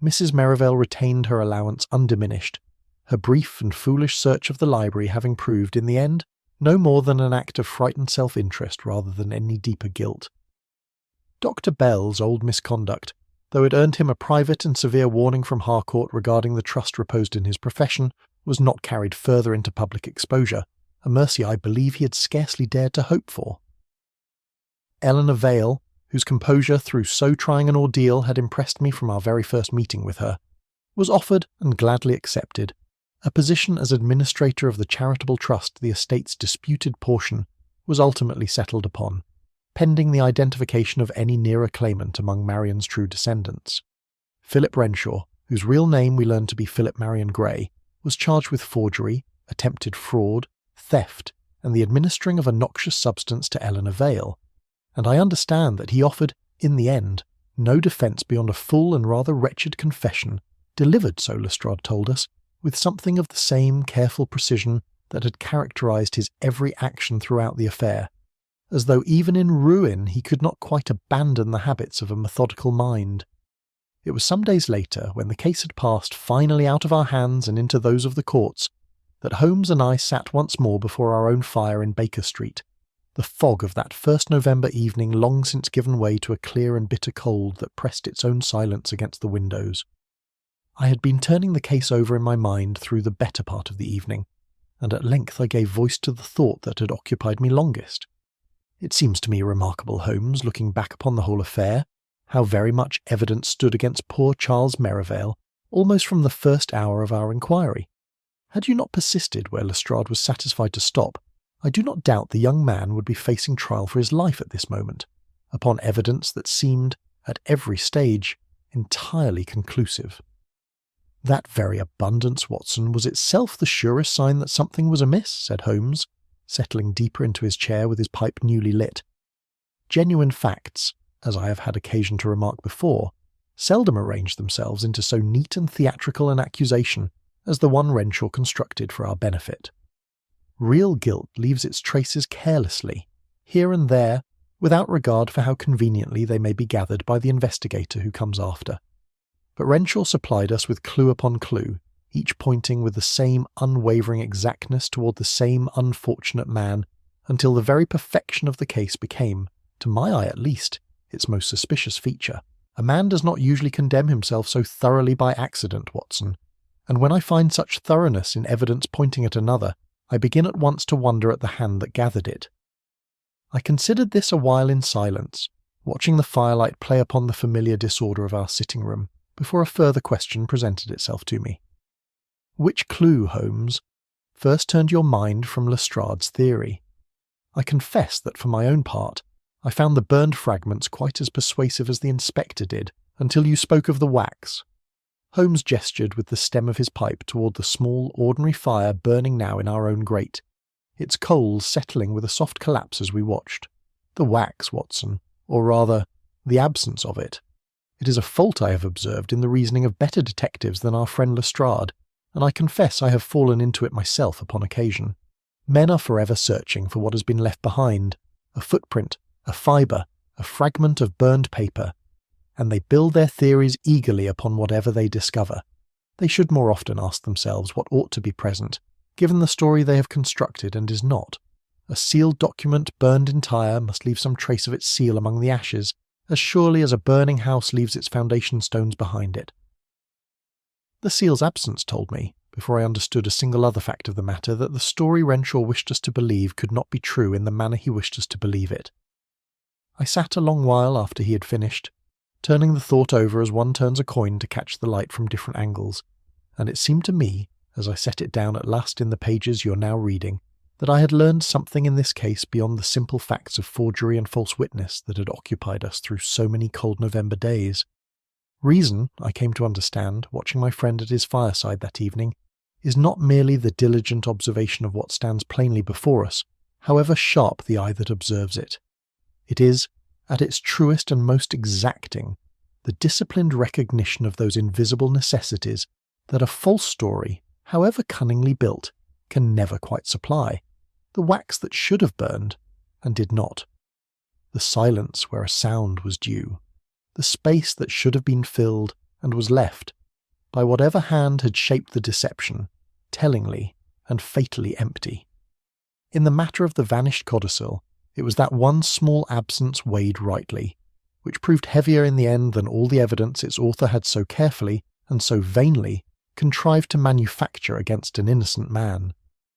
Mrs. Merivale retained her allowance undiminished, her brief and foolish search of the library having proved, in the end, no more than an act of frightened self-interest rather than any deeper guilt. Dr. Bell's old misconduct, though it earned him a private and severe warning from Harcourt regarding the trust reposed in his profession, was not carried further into public exposure, a mercy I believe he had scarcely dared to hope for. Eleanor Vale, whose composure through so trying an ordeal had impressed me from our very first meeting with her, was offered and gladly accepted, a position as administrator of the charitable trust the estate's disputed portion was ultimately settled upon, pending the identification of any nearer claimant among Marion's true descendants. Philip Renshaw, whose real name we learned to be Philip Marion Gray, was charged with forgery, attempted fraud, theft, and the administering of a noxious substance to Eleanor Vale, and I understand that he offered, in the end, no defence beyond a full and rather wretched confession, delivered, so Lestrade told us, with something of the same careful precision that had characterised his every action throughout the affair, as though even in ruin he could not quite abandon the habits of a methodical mind. It was some days later, when the case had passed finally out of our hands and into those of the courts, that Holmes and I sat once more before our own fire in Baker Street, the fog of that first November evening long since given way to a clear and bitter cold that pressed its own silence against the windows. I had been turning the case over in my mind through the better part of the evening, and at length I gave voice to the thought that had occupied me longest. It seems to me remarkable, Holmes, looking back upon the whole affair, how very much evidence stood against poor Charles Merivale, almost from the first hour of our inquiry. Had you not persisted where Lestrade was satisfied to stop, I do not doubt the young man would be facing trial for his life at this moment, upon evidence that seemed, at every stage, entirely conclusive. That very abundance, Watson, was itself the surest sign that something was amiss, said Holmes, settling deeper into his chair with his pipe newly lit. Genuine facts, as I have had occasion to remark before, seldom arrange themselves into so neat and theatrical an accusation as the one Renshaw constructed for our benefit. Real guilt leaves its traces carelessly, here and there, without regard for how conveniently they may be gathered by the investigator who comes after. But Renshaw supplied us with clue upon clue, each pointing with the same unwavering exactness toward the same unfortunate man, until the very perfection of the case became, to my eye at least, its most suspicious feature. A man does not usually condemn himself so thoroughly by accident, Watson, and when I find such thoroughness in evidence pointing at another, I begin at once to wonder at the hand that gathered it. I considered this a while in silence, watching the firelight play upon the familiar disorder of our sitting room, before a further question presented itself to me. Which clue, Holmes, first turned your mind from Lestrade's theory? I confess that for my own part, I found the burned fragments quite as persuasive as the inspector did, until you spoke of the wax. Holmes gestured with the stem of his pipe toward the small, ordinary fire burning now in our own grate, its coals settling with a soft collapse as we watched. The wax, Watson, or rather, the absence of it. It is a fault I have observed in the reasoning of better detectives than our friend Lestrade, and I confess I have fallen into it myself upon occasion. Men are forever searching for what has been left behind, a footprint, a fibre, a fragment of burned paper, and they build their theories eagerly upon whatever they discover. They should more often ask themselves what ought to be present, given the story they have constructed and is not. A sealed document burned entire must leave some trace of its seal among the ashes, as surely as a burning house leaves its foundation stones behind it. The seal's absence told me, before I understood a single other fact of the matter, that the story Renshaw wished us to believe could not be true in the manner he wished us to believe it. I sat a long while after he had finished, turning the thought over as one turns a coin to catch the light from different angles, and it seemed to me, as I set it down at last in the pages you are now reading, that I had learned something in this case beyond the simple facts of forgery and false witness that had occupied us through so many cold November days. Reason, I came to understand, watching my friend at his fireside that evening, is not merely the diligent observation of what stands plainly before us, however sharp the eye that observes it. It is, at its truest and most exacting, the disciplined recognition of those invisible necessities that a false story, however cunningly built, can never quite supply, the wax that should have burned, and did not, the silence where a sound was due, the space that should have been filled, and was left, by whatever hand had shaped the deception, tellingly and fatally empty. In the matter of the vanished codicil, it was that one small absence weighed rightly, which proved heavier in the end than all the evidence its author had so carefully, and so vainly, contrived to manufacture against an innocent man.